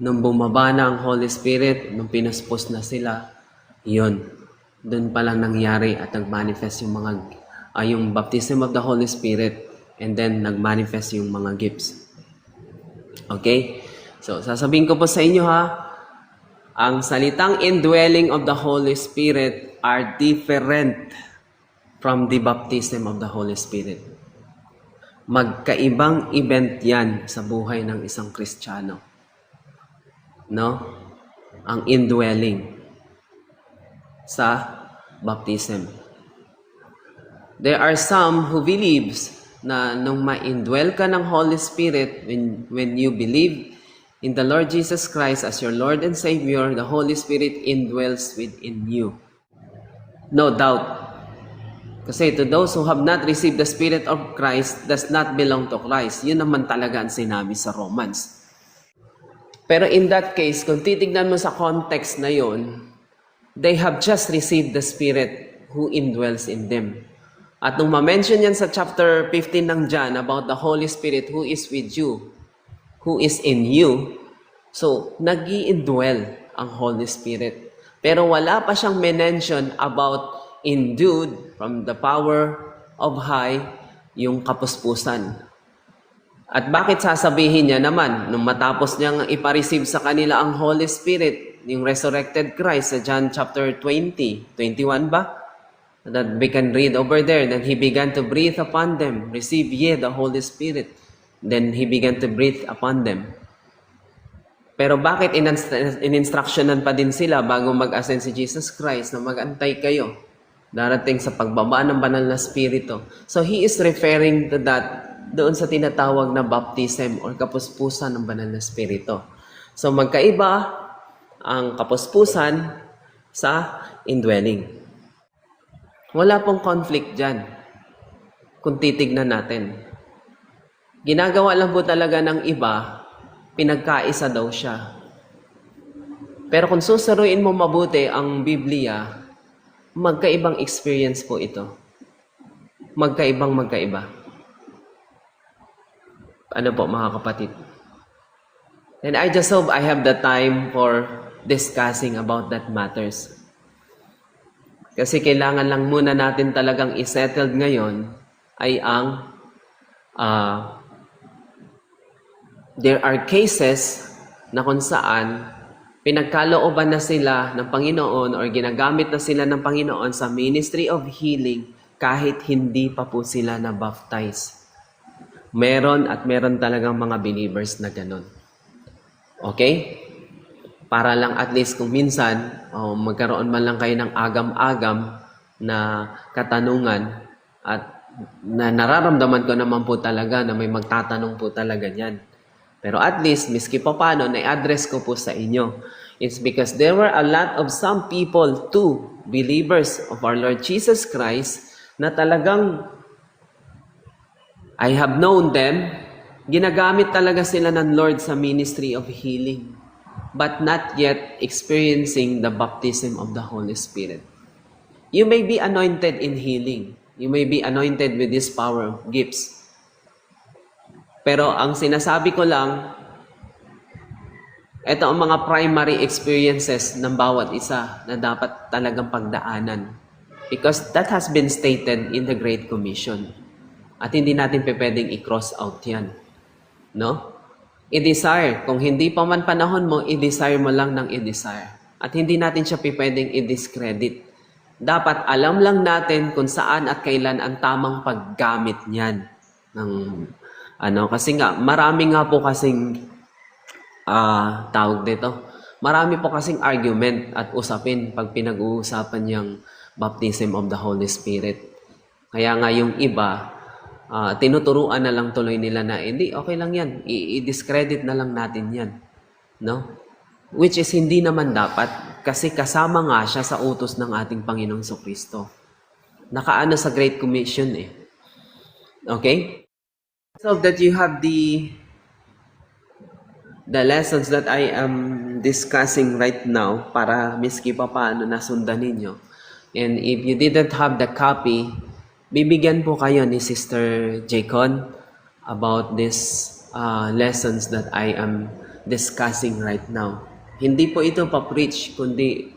Nung bumaba na ang Holy Spirit, nung pinuspos na sila, yun, doon pa lang nangyari at nag-manifest yung yung baptism of the Holy Spirit, and then nag-manifest yung mga gifts. Okay? So, sasabihin ko po sa inyo ang salitang indwelling of the Holy Spirit are different from the baptism of the Holy Spirit. Magkaibang event yan sa buhay ng isang Kristiyano. No? Ang indwelling sa baptism. There are some who believes na nung ma-indwell ka ng Holy Spirit, when you believe in the Lord Jesus Christ as your Lord and Savior, the Holy Spirit indwells within you. No doubt. Kasi to those who have not received the Spirit of Christ does not belong to Christ. Yun naman talaga ang sinabi sa Romans. Pero in that case, kung titignan mo sa context na yun, they have just received the Spirit who indwells in them. At nung ma-mention yan sa chapter 15 ng John about the Holy Spirit who is with you, who is in you, so nag-i-indwell ang Holy Spirit. Pero wala pa siyang mention about endued from the power of high, yung kapuspusan. At bakit sasabihin niya naman, nung matapos niyang ipareceive sa kanila ang Holy Spirit, yung resurrected Christ sa John chapter 20, 21 ba? That we can read over there, that He began to breathe upon them, receive ye the Holy Spirit. Then He began to breathe upon them. Pero bakit in-instructionan pa din sila bago mag-ascend si Jesus Christ na mag-antay kayo darating sa pagbaba ng banal na Espiritu? So He is referring to that doon sa tinatawag na baptism or kapuspusan ng banal na Espiritu. So magkaiba ang kapuspusan sa indwelling. Wala pong conflict dyan kung titignan natin. Ginagawa lang po talaga ng iba, pinagkaisa daw siya. Pero kung susuruin mo mabuti ang Biblia, magkaibang experience po ito. Magkaiba. Ano po mga kapatid? And I just hope I have the time for discussing about that matters. Kasi kailangan lang muna natin talagang isettled ngayon ay ang there are cases na kung saan pinagkalooban na sila ng Panginoon or ginagamit na sila ng Panginoon sa ministry of healing kahit hindi pa po sila na-baptize. Meron talagang mga believers na ganun. Okay? Para lang at least kung minsan, magkaroon man lang kayo ng agam-agam na katanungan at na nararamdaman ko naman po talaga na may magtatanong po talaga niyan. Pero at least, miski pa paano, na-address ko po sa inyo. It's because there were a lot of some people too, believers of our Lord Jesus Christ, na talagang I have known them, ginagamit talaga sila ng Lord sa ministry of healing, but not yet experiencing the baptism of the Holy Spirit. You may be anointed in healing. You may be anointed with this power of gifts. Pero ang sinasabi ko lang, ito ang mga primary experiences ng bawat isa na dapat talagang pagdaanan. Because that has been stated in the Great Commission. At hindi natin pwedeng i-cross out yan. No? I-desire. Kung hindi pa man panahon mo, i-desire mo lang ng i-desire. At hindi natin siya pwedeng i-discredit. Dapat alam lang natin kung saan at kailan ang tamang paggamit niyan. Kasi nga, marami nga po kasing tawag dito. Marami po kasing argument at usapin pag pinag-uusapan yung baptism of the Holy Spirit. Kaya nga yung iba, tinuturuan na lang tuloy nila na, hindi, okay lang yan. I-discredit na lang natin yan. No? Which is hindi naman dapat kasi kasama nga siya sa utos ng ating Panginoong Kristo. nakaano sa Great Commission eh. Okay? So that you have the lessons that I am discussing right now para miski pa paano nasundan ninyo. And if you didn't have the copy, bibigyan po kayo ni Sister Jacon about these lessons that I am discussing right now. Hindi po ito pa-preach, kundi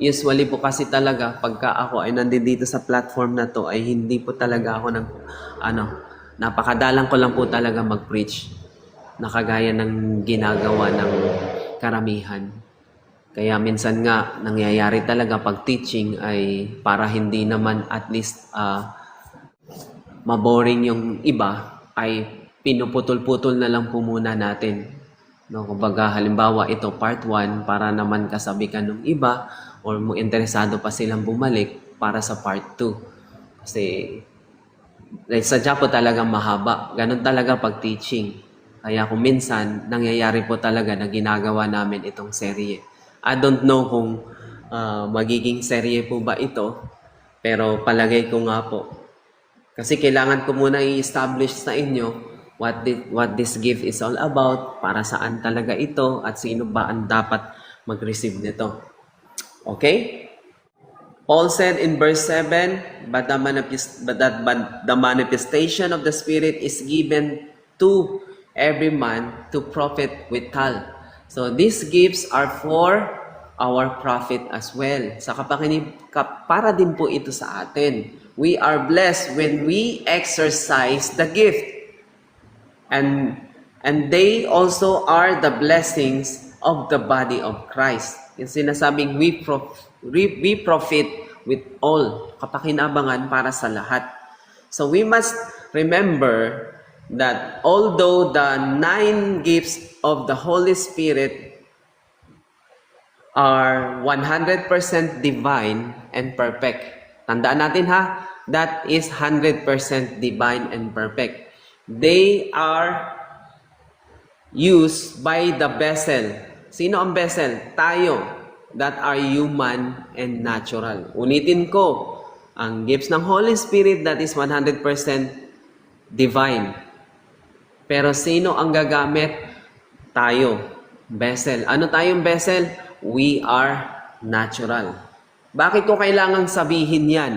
usually po kasi talaga pagka ako ay nandito sa platform na to ay hindi po talaga ako napakadalang ko lang po talaga mag-preach na kagaya ng ginagawa ng karamihan. Kaya minsan nga nangyayari talaga pag teaching ay para hindi naman at least maboring yung iba ay pinuputol-putol na lang po muna natin. No, kumbaga halimbawa ito part 1 para naman kasabikan ng iba or mo interesado pa silang bumalik para sa part 2. Kasi sadya po talaga mahaba. Ganon talaga pag teaching. Kaya kung minsan, nangyayari po talaga na ginagawa namin itong serye. I don't know kung magiging serye po ba ito, pero palagay ko nga po. Kasi kailangan ko muna i-establish sa inyo what this gift is all about, para saan talaga ito, at sino ba ang dapat mag-receive nito. Okay? Paul said in verse 7, but the manifestation of the Spirit is given to every man to profit withal. So these gifts are for our profit as well. Sa para din po ito sa atin. We are blessed when we exercise the gift. And they also are the blessings of the body of Christ. Yung sinasabing we profit with all. Kapakinabangan para sa lahat. So we must remember that although the 9 gifts of the Holy Spirit are 100% divine and perfect. Tandaan natin ha, that is 100% divine and perfect. They are used by the vessel. Sino ang vessel? Tayo, that are human and natural. Ulitin ko, ang gifts ng Holy Spirit, that is 100% divine. Pero sino ang gagamit? Tayo. Vessel. Ano tayong vessel? We are natural. Bakit ko kailangan sabihin yan?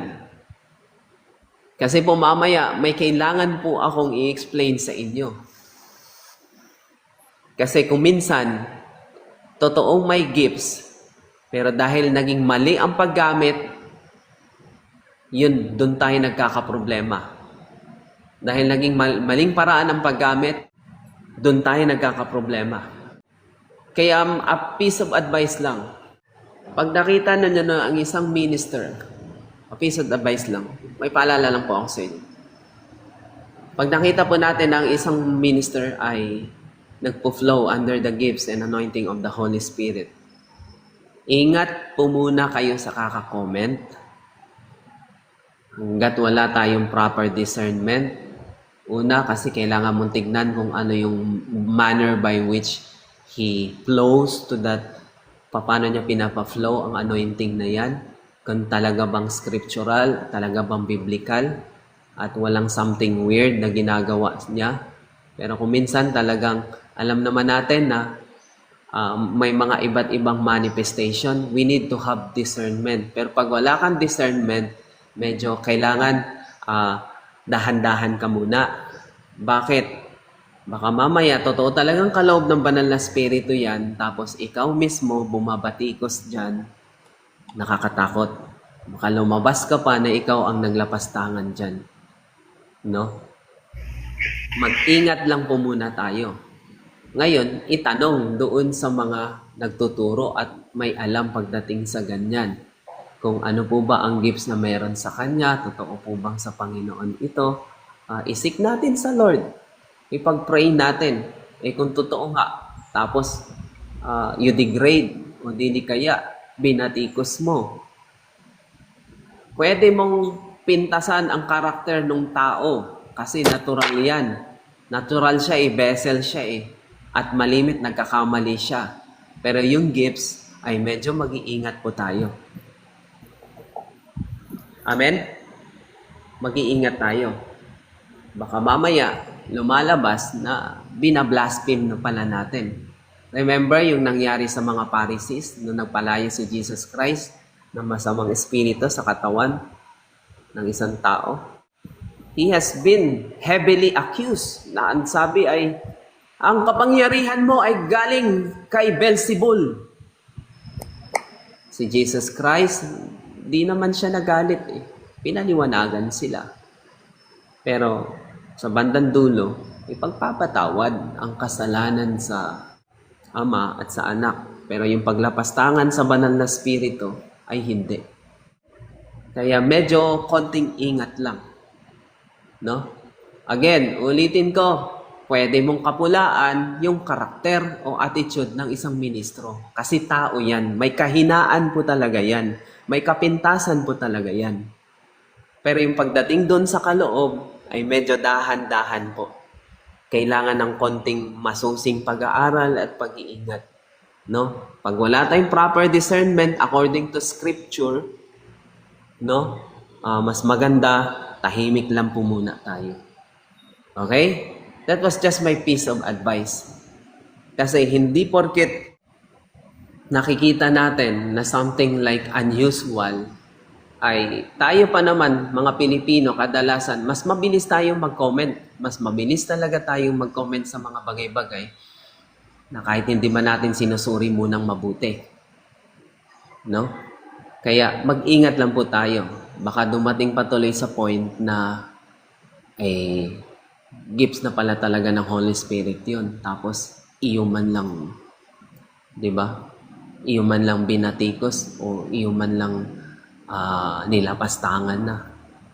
Kasi po mamaya, may kailangan po akong i-explain sa inyo. Kasi kung minsan, totoong may gifts, pero dahil naging mali ang paggamit, yun, doon tayo nagkakaproblema. Dahil naging maling paraan ng paggamit, doon tayo nagkakaproblema. Kaya a piece of advice lang. Pag nakita na nyo na ang isang minister, a piece of advice lang. May paalala lang po ako sa inyo. Pag nakita po natin na ang isang minister ay nagpo-flow under the gifts and anointing of the Holy Spirit, ingat po muna kayo sa kaka-comment. Hanggat wala tayong proper discernment. Una, kasi kailangan mong tignan kung ano yung manner by which he flows to that, paano niya pinapa-flow ang anointing na yan. Kung talaga bang scriptural, talaga bang biblical, at walang something weird na ginagawa niya. Pero kung minsan talagang alam naman natin na may mga iba't ibang manifestation, we need to have discernment. Pero pag wala kang discernment, medyo kailangan dahan-dahan ka muna. Bakit? Baka mamaya, totoo talagang kaloob ng banal na spirito yan, tapos ikaw mismo bumabatikos dyan, nakakatakot. Baka lumabas ka pa na ikaw ang naglapastangan dyan. No? Mag-ingat lang po muna tayo. Ngayon, itanong doon sa mga nagtuturo at may alam pagdating sa ganyan. Kung ano po ba ang gifts na meron sa Kanya, totoo po bang sa Panginoon ito, isik natin sa Lord. Ipag-pray natin. Kung totoo nga, tapos you degrade o di kaya binatikos mo. Pwede mong pintasan ang karakter ng tao kasi natural yan. Natural siya vessel siya at malimit nagkakamali siya. Pero yung gifts ay medyo mag-iingat po tayo. Amen? Mag-iingat tayo. Baka mamaya, lumalabas na binablaspheme na pala natin. Remember yung nangyari sa mga Pharisees nung nagpalaya si Jesus Christ ng masamang espiritu sa katawan ng isang tao? He has been heavily accused na ang sabi ay, ang kapangyarihan mo ay galing kay Beelzebul. Si Jesus Christ, di naman siya nagalit eh. Pinaliwanagan sila. Pero sa bandang dulo, ipagpapatawad ang kasalanan sa Ama at sa Anak. Pero yung paglapastangan sa banal na spirito ay hindi. Kaya medyo konting ingat lang. No? Again, ulitin ko, pwede mong kapulaan yung karakter o attitude ng isang ministro. Kasi tao yan. May kahinaan po talaga yan. May kapintasan po talaga yan. Pero yung pagdating doon sa kaloob, ay medyo dahan-dahan po. Kailangan ng konting masusing pag-aaral at pag-iingat. No? Pag wala tayong proper discernment according to scripture, no? Mas maganda, tahimik lang po muna tayo. Okay? That was just my piece of advice. Kasi hindi porket nakikita natin na something like unusual, ay tayo pa naman, mga Pilipino, kadalasan, mas mabilis tayong mag-comment. Mas mabilis talaga tayong mag-comment sa mga bagay-bagay na kahit hindi man natin sinusuri munang mabuti. No? Kaya mag-ingat lang po tayo. Baka dumating patuloy sa point na gifts na pala talaga ng Holy Spirit yun. Tapos, iyo man lang, di ba? Iyo man lang binatikos o iyo man lang nilapastangan na,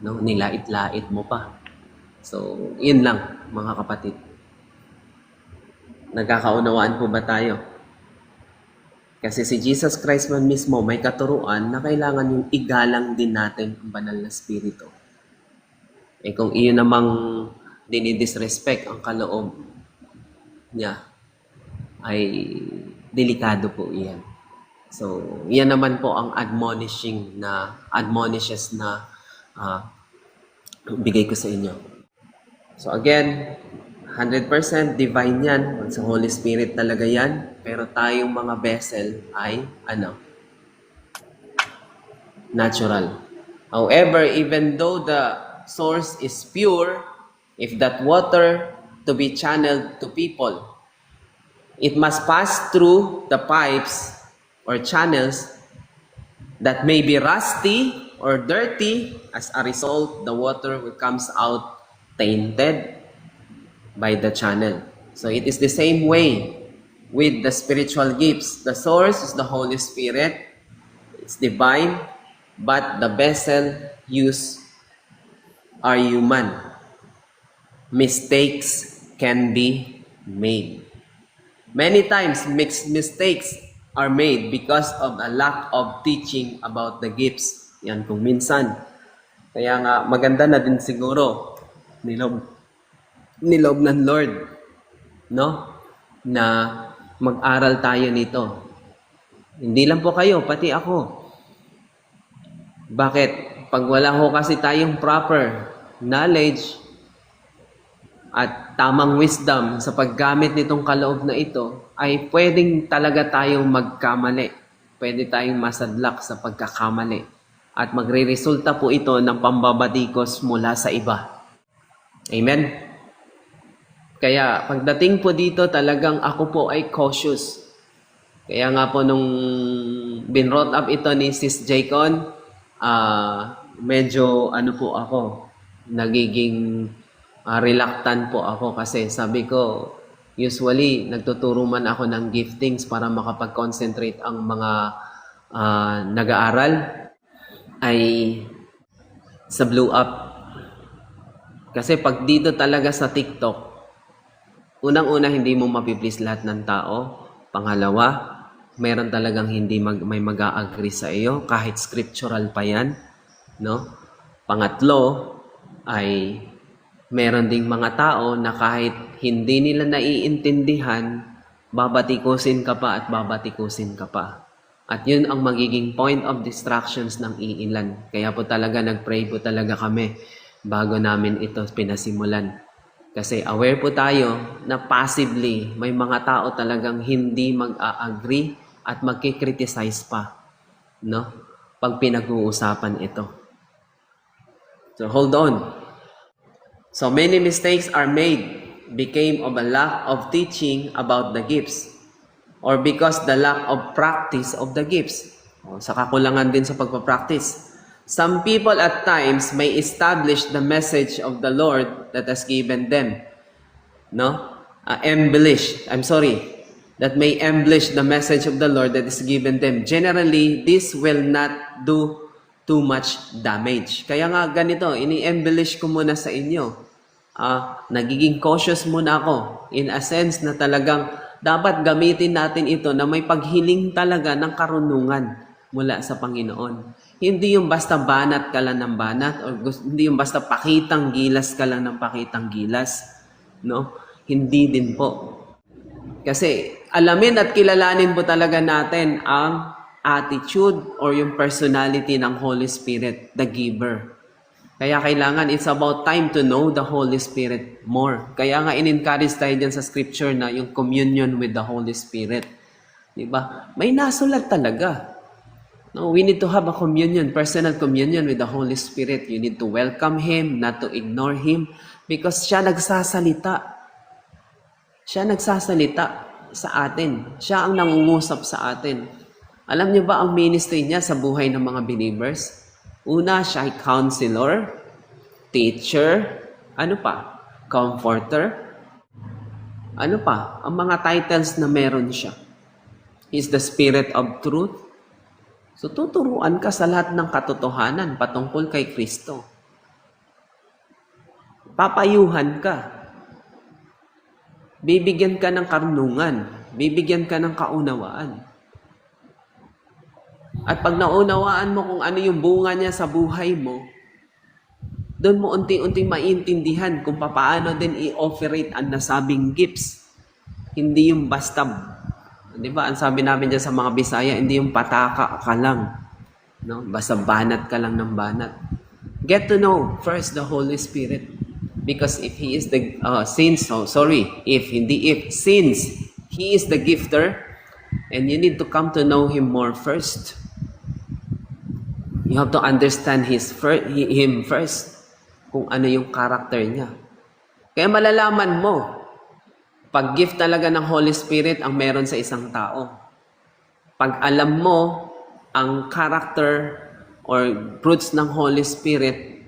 no? Nilait-lait mo pa. So, yun lang, mga kapatid. Nagkakaunawaan po ba tayo? Kasi si Jesus Christ man mismo may katuruan na kailangan yung igalang din natin ang banal na spirito. Eh kung iyon namang dinidisrespect ang kaloob niya, ay delikado po iyan. So, yan naman po ang admonishes na bigay ko sa inyo. So again, 100% divine yan. Sa Holy Spirit talaga yan. Pero tayong mga vessel ay, natural. However, even though the source is pure, if that water to be channeled to people, it must pass through the pipes or channels that may be rusty or dirty. As a result, the water comes out tainted by the channel. So it is the same way with the spiritual gifts. The source is the Holy Spirit. It's divine, but the vessel used are human. Mistakes can be made. Many times, mistakes are made because of a lack of teaching about the gifts. Yan kung minsan. Kaya nga, maganda na din siguro nilob ng Lord, no? Na mag-aral tayo nito. Hindi lang po kayo, pati ako. Bakit? Pag wala ho kasi tayong proper knowledge at tamang wisdom sa paggamit nitong kaloob na ito, ay pwedeng talaga tayong magkamali. Pwede tayong masadlak sa pagkakamali. At magre-resulta po ito ng pambabatikos mula sa iba. Amen? Kaya pagdating po dito, talagang ako po ay cautious. Kaya nga po nung binrought up ito ni Sis Jaycon, medyo po ako, nagiging reluctant po ako kasi sabi ko, usually nagtuturo man ako ng giftings para makapag-concentrate ang mga nag-aaral ay sa blow up. Kasi pag dito talaga sa TikTok, unang-una hindi mo mapiplease lahat ng tao. Pangalawa, meron talagang hindi may mag-a-agree sa iyo kahit scriptural pa yan, no? Pangatlo ay meron ding mga tao na kahit hindi nila naiintindihan, babatikusin ka pa at babatikusin ka pa. At yun ang magiging point of distractions ng iilan. Kaya po talaga nag-pray po talaga kami bago namin ito pinasimulan. Kasi aware po tayo na possibly may mga tao talagang hindi mag-a-agree at magkikriticize pa, no? Pag pinag-uusapan ito. So hold on. So many mistakes are made became of a lack of teaching about the gifts or because the lack of practice of the gifts. O, sa kakulangan din sa pagpapractice. Some people at times may establish the message of the Lord that has given them. No? That may embellish the message of the Lord that is given them. Generally, this will not do too much damage. Kaya nga ganito, ini-embellish ko muna sa inyo. Nagiging cautious muna ako in a sense na talagang dapat gamitin natin ito na may paghiling talaga ng karunungan mula sa Panginoon. Hindi yung basta banat ka lang ng banat o hindi yung basta pakitang gilas ka lang ng pakitang gilas. No? Hindi din po. Kasi alamin at kilalanin po talaga natin ang attitude or yung personality ng Holy Spirit, the giver. Kaya kailangan, it's about time to know the Holy Spirit more. Kaya nga in-encourage tayo dyan sa scripture na yung communion with the Holy Spirit. Diba? May nasulat talaga. No, we need to have a communion, personal communion with the Holy Spirit. You need to welcome Him, not to ignore Him, because siya nagsasalita. Siya nagsasalita sa atin. Siya ang nangungusap sa atin. Alam niyo ba ang ministry niya sa buhay ng mga believers? Una, siya ay counselor, teacher, ano pa? Comforter. Ano pa? Ang mga titles na meron siya. He's the Spirit of Truth. So, tuturuan ka sa lahat ng katotohanan patungkol kay Kristo. Papayuhan ka. Bibigyan ka ng karunungan. Bibigyan ka ng kaunawaan. At pag naunawaan mo kung ano yung bunga niya sa buhay mo, doon mo unti-unti maintindihan kung paano din i-operate ang nasabing gifts. Hindi yung basta, di ba? Ang sabi namin dyan sa mga Bisaya, hindi yung pataka ka lang. No? Basta banat ka lang ng banat. Get to know first the Holy Spirit. Because if He is the, since He is the gifter, and you need to come to know Him more first. You have to understand Him first. Kung ano yung character niya. Kaya malalaman mo, pag gift talaga ng Holy Spirit ang meron sa isang tao. Pag alam mo ang character or fruits ng Holy Spirit,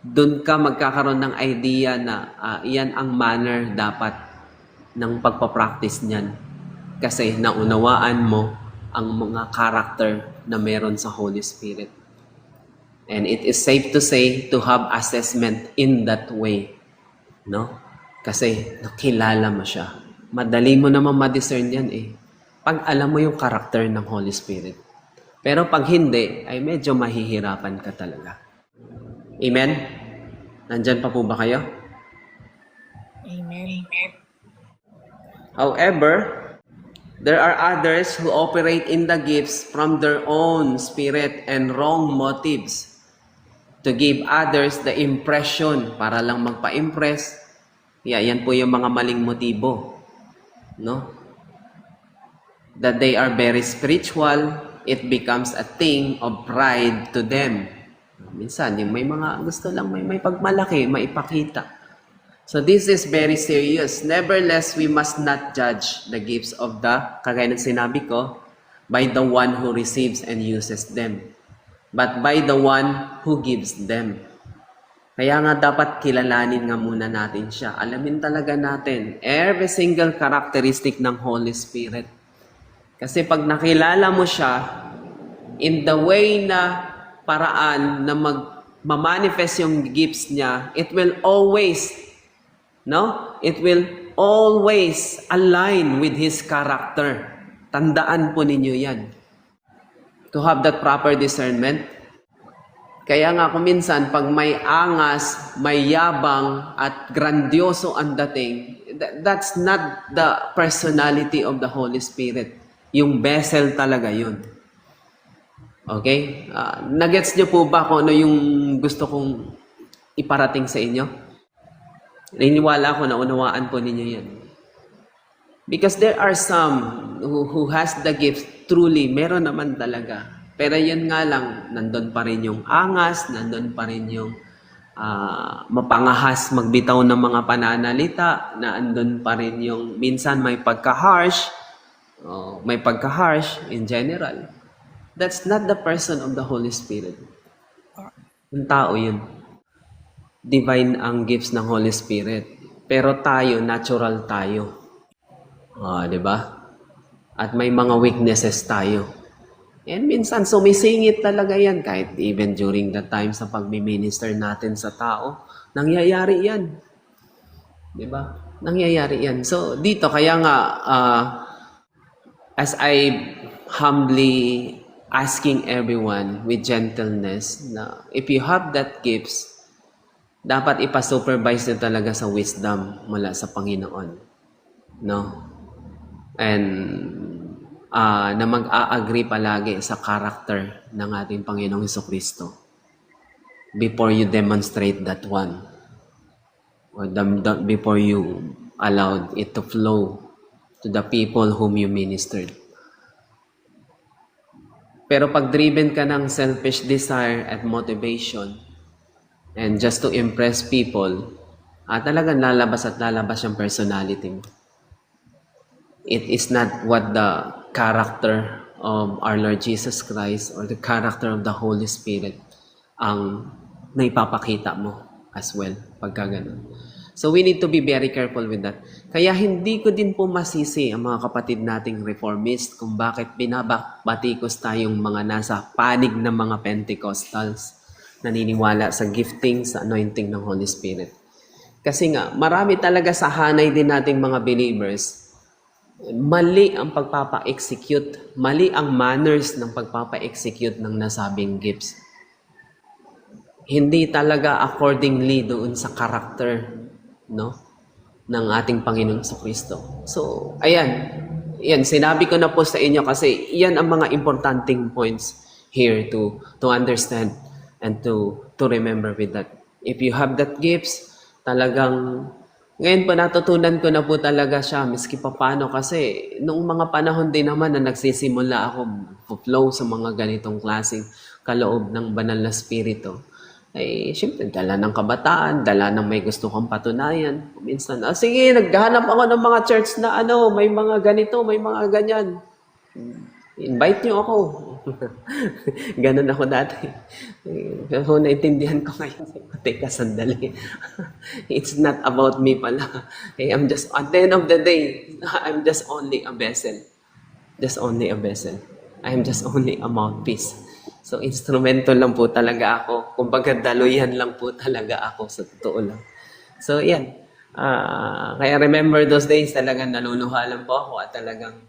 dun ka magkakaroon ng idea na iyan ang manner dapat ng pagpapractice niyan. Kasi naunawaan mo ang mga character na meron sa Holy Spirit. And it is safe to say to have assessment in that way. No? Kasi nakilala mo siya. Madali mo naman ma-discern yan eh. Pag alam mo yung karakter ng Holy Spirit. Pero pag hindi, ay medyo mahihirapan ka talaga. Amen? Nandyan pa po ba kayo? Amen. However, there are others who operate in the gifts from their own spirit and wrong motives to give others the impression para lang magpa-impress. Yan po yung mga maling motibo. No? That they are very spiritual, it becomes a thing of pride to them. Minsan, yung may mga gusto lang may pagmalaki, maipakita. So this is very serious. Nevertheless, we must not judge the gifts of kagaya ng sinabi ko, by the one who receives and uses them, but by the one who gives them. Kaya nga dapat kilalanin nga muna natin siya. Alamin talaga natin every single characteristic ng Holy Spirit. Kasi pag nakilala mo siya, in the way na paraan na ma-manifest yung gifts niya, it will always align with His character. Tandaan po ninyo yan. To have that proper discernment. Kaya nga kung minsan, pag may angas, may yabang, at grandioso ang dating, that's not the personality of the Holy Spirit. Yung vessel talaga yun. Okay? Nagets niyo po ba kung ano yung gusto kong iparating sa inyo? Naniniwala ako na unawaan po ninyo yan. Because there are some who has the gift, truly, meron naman talaga. Pero yun nga lang, nandun pa rin yung angas, nandun pa rin yung mapangahas, magbitaw ng mga pananalita, nandun pa rin yung minsan may pagka-harsh in general. That's not the person of the Holy Spirit. Yung tao yun. Divine ang gifts ng Holy Spirit. Pero tayo, natural tayo. Di ba? At may mga weaknesses tayo. And minsan, sumisingit talaga yan. Kahit even during the time sa pagmi-minister natin sa tao, nangyayari yan. Di ba? Nangyayari yan. So, dito, kaya nga, as I humbly asking everyone with gentleness na if you have that gifts, dapat ipasupervise nyo talaga sa wisdom mula sa Panginoon. No? And na mag-a-agree palagi sa character ng ating Panginoong Hesukristo before you demonstrate that one. Or before you allowed it to flow to the people whom you ministered. Pero pag driven ka ng selfish desire at motivation and just to impress people, talagang lalabas at lalabas yung personality mo. It is not what the character of our Lord Jesus Christ or the character of the Holy Spirit ang naipapakita mo as well pagka ganun. So we need to be very careful with that. Kaya hindi ko din po masisi ang mga kapatid nating reformist kung bakit binabatikos tayong mga nasa panig ng mga Pentecostals naniniwala sa gifting, sa anointing ng Holy Spirit. Kasi nga, marami talaga sa hanay din nating mga believers, mali ang pagpapa-execute, mali ang manners ng pagpapa-execute ng nasabing gifts. Hindi talaga accordingly doon sa character, no, ng ating Panginoong Jesucristo. So, ayan, sinabi ko na po sa inyo kasi iyan ang mga importanteng points here to understand and to remember with that. If you have that gifts, talagang ngayon po natutunan ko na po talaga siya miski pa paano kasi noong mga panahon din naman na nagsisimula ako flow sa mga ganitong klaseng kaloob ng banal na spirito. Ay, syempre, dala ng kabataan, dala ng may gusto kang patunayan. Minsan, sige, naghahanap ako ng mga church na may mga ganito, may mga ganyan. Invite nyo ako. Ganon ako dati. Pero naintindihan ko ngayon, teka, sandali. It's not about me pala. I'm just, at the end of the day, I'm just only a vessel. Just only a vessel. I'm just only a mouthpiece. So, instrumento lang po talaga ako. Kumbaga, daluyan lang po talaga ako sa totoo lang. So, yan. Kaya remember those days, talagang naluluha lang po ako at talagang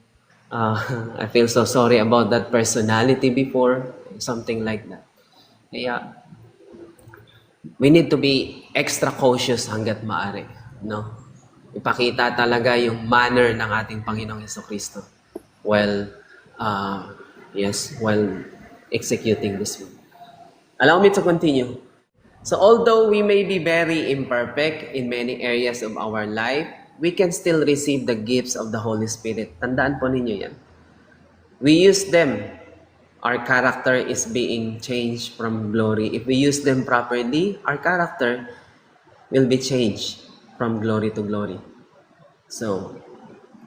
I feel so sorry about that personality before, something like that. Kaya, we need to be extra cautious hanggat maaari. No? Ipakita talaga yung manner ng ating Panginoong Jesucristo while executing this one. Allow me to continue. So although we may be very imperfect in many areas of our life, we can still receive the gifts of the Holy Spirit. Tandaan po ninyo yan. We use them. Our character is being changed from glory. If we use them properly, our character will be changed from glory to glory. So,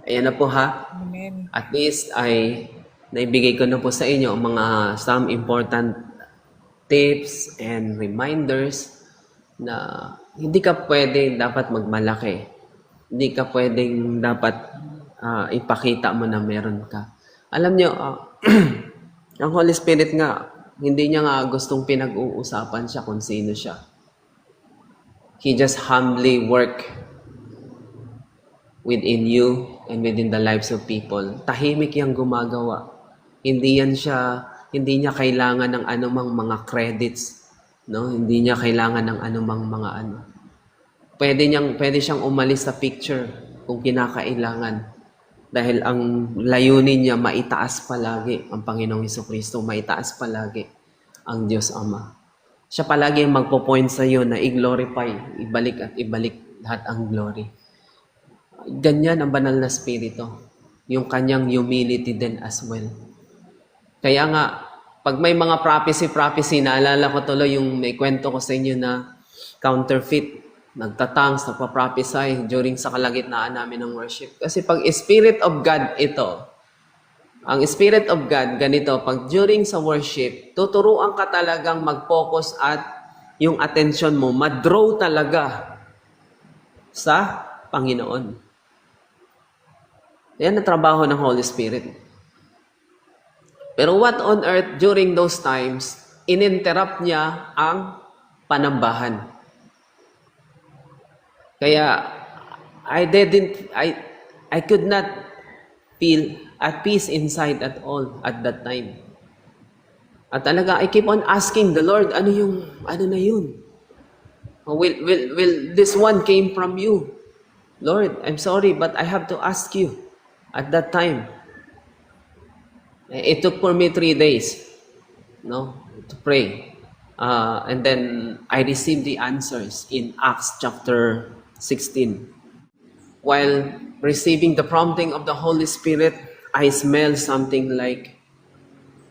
ayan na po ha. Amen. At least ay naibigay ko na po sa inyo ang mga some important tips and reminders na hindi ka pwede dapat magmalaki. Hindi ka pwedeng dapat ipakita mo na meron ka. Alam nyo, ang Holy Spirit nga, hindi niya nga gustong pinag-uusapan siya kung sino siya. He just humbly work within you and within the lives of people. Tahimik yang gumagawa. Hindi niya kailangan ng anumang mga credits, no? Hindi niya kailangan ng anumang mga Pwede siyang umalis sa picture kung kinakailangan. Dahil ang layunin niya, maitaas palagi ang Panginoong Hesukristo, maitaas palagi ang Diyos Ama. Siya palagi ang magpo-point sa iyo na i-glorify, ibalik at ibalik lahat ang glory. Ganyan ang banal na spirito. Yung kanyang humility din as well. Kaya nga, pag may mga prophecy, naalala ko tuloy yung may kwento ko sa inyo na counterfeit, nagtatangs, nagpa-prophesy during sa kalagitnaan namin ng worship. Kasi pag Spirit of God ito, ang Spirit of God, ganito, pag during sa worship, tuturuan ka talagang mag-focus at yung attention mo, madraw talaga sa Panginoon. Yan ang trabaho ng Holy Spirit. Pero what on earth, during those times, ininterrupt niya ang panambahan. Kaya, I could not feel at peace inside at all at that time. At talaga, I keep on asking the Lord, ano na yun? Will this one came from you? Lord, I'm sorry, but I have to ask you at that time. It took for me 3 days, to pray. And then I received the answers in Acts chapter 16. While receiving the prompting of the Holy Spirit, I smell something like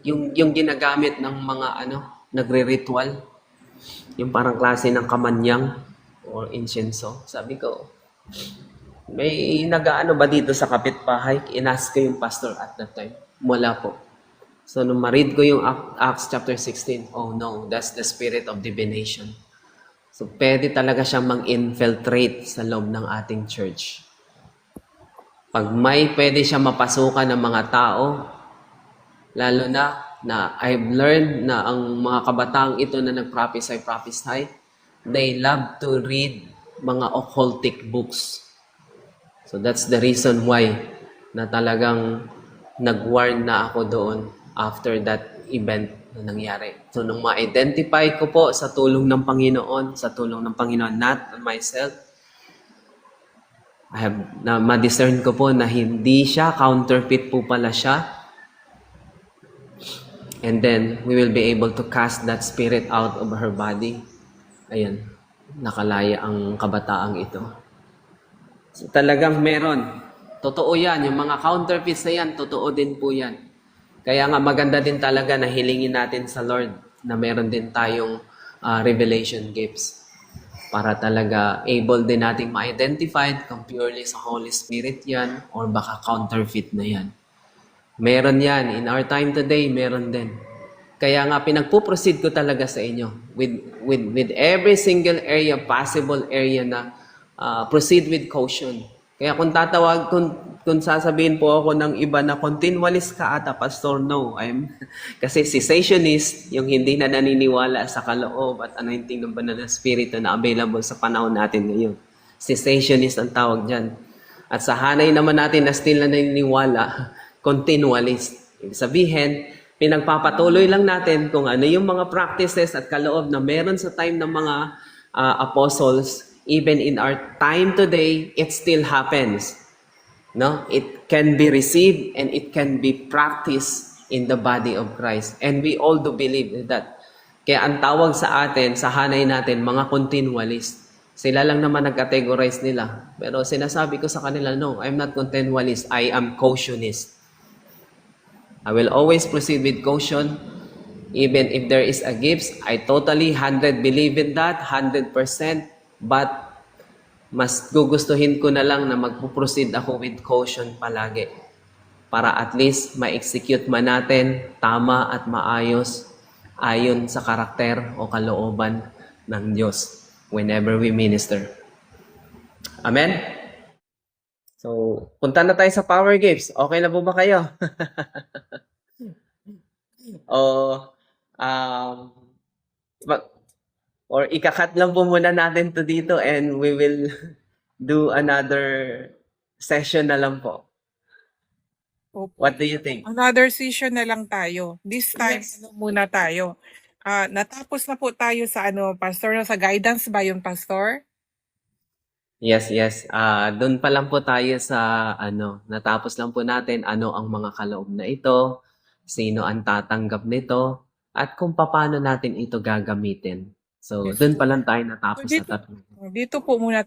yung ginagamit ng mga nagre-ritual, yung parang klase ng kamanyang or incenso. Sabi ko, may nagaano ba dito sa kapitbahay? Inask ko yung pastor at that time. Wala po. So, nung ma-read ko yung Acts chapter 16, oh no, that's the spirit of divination. So, pwede talaga siyang mag-infiltrate sa loob ng ating church. Pag may pwede siya mapasukan ng mga tao, lalo na I've learned na ang mga kabataang ito na nag-prophesy, they love to read mga occultic books. So that's the reason why na talagang nag-warn na ako doon after that event na nangyari. So nung ma-identify ko po sa tulong ng Panginoon, not myself, ma-discern ko po na hindi siya, counterfeit po pala siya. And then, we will be able to cast that spirit out of her body. Ayan, nakalaya ang kabataang ito. So, talagang meron. Totoo yan. Yung mga counterfeits na yan, totoo din po yan. Kaya nga maganda din talaga na hilingin natin sa Lord na meron din tayong revelation gifts. Para talaga able din nating ma-identify kung purely sa Holy Spirit yan or baka counterfeit na yan. Meron yan. In our time today, meron din. Kaya nga, pinagpuproceed ko talaga sa inyo with every single area, possible area na proceed with caution. Kaya kung sasabihin po ako ng iba na continualist ka ata, Pastor, no. Kasi cessationist, yung hindi na naniniwala sa kaloob at anointing ng banal na spirito na available sa panahon natin ngayon. Cessationist ang tawag dyan. At sa hanay naman natin na still na naniniwala, continualist. Ibig sabihin, pinagpapatuloy lang natin kung ano yung mga practices at kaloob na meron sa time ng mga apostles. Even in our time today, it still happens. No? It can be received and it can be practiced in the body of Christ. And we all do believe that. Kaya ang tawag sa atin, sa hanay natin, mga continualist. Sila lang naman nag-categorize nila. Pero sinasabi ko sa kanila, no, I'm not continualist, I am cautionist. I will always proceed with caution. Even if there is a gift, I totally 100 believe in that, 100%. But mas gugustuhin ko na lang na magpo-proceed ako with caution palagi. Para at least ma-execute man natin tama at maayos ayon sa karakter o kalooban ng Diyos whenever we minister. Amen? So, punta na tayo sa power gifts. Okay na po ba kayo? Or ikakat lang po muna natin to dito and we will do another session na lang po. Opo. What do you think? Another session na lang tayo. This time, Yes. muna tayo. Natapos na po tayo sa Pastor, sa guidance ba yun, Pastor? Yes, yes. Doon pa lang po tayo sa natapos lang po natin ano ang mga kaloob na ito, sino ang tatanggap nito, at kung paano natin ito gagamitin. So, Yes doon po. pa lang tayo So natapos sa dito, tatlo. dito po muna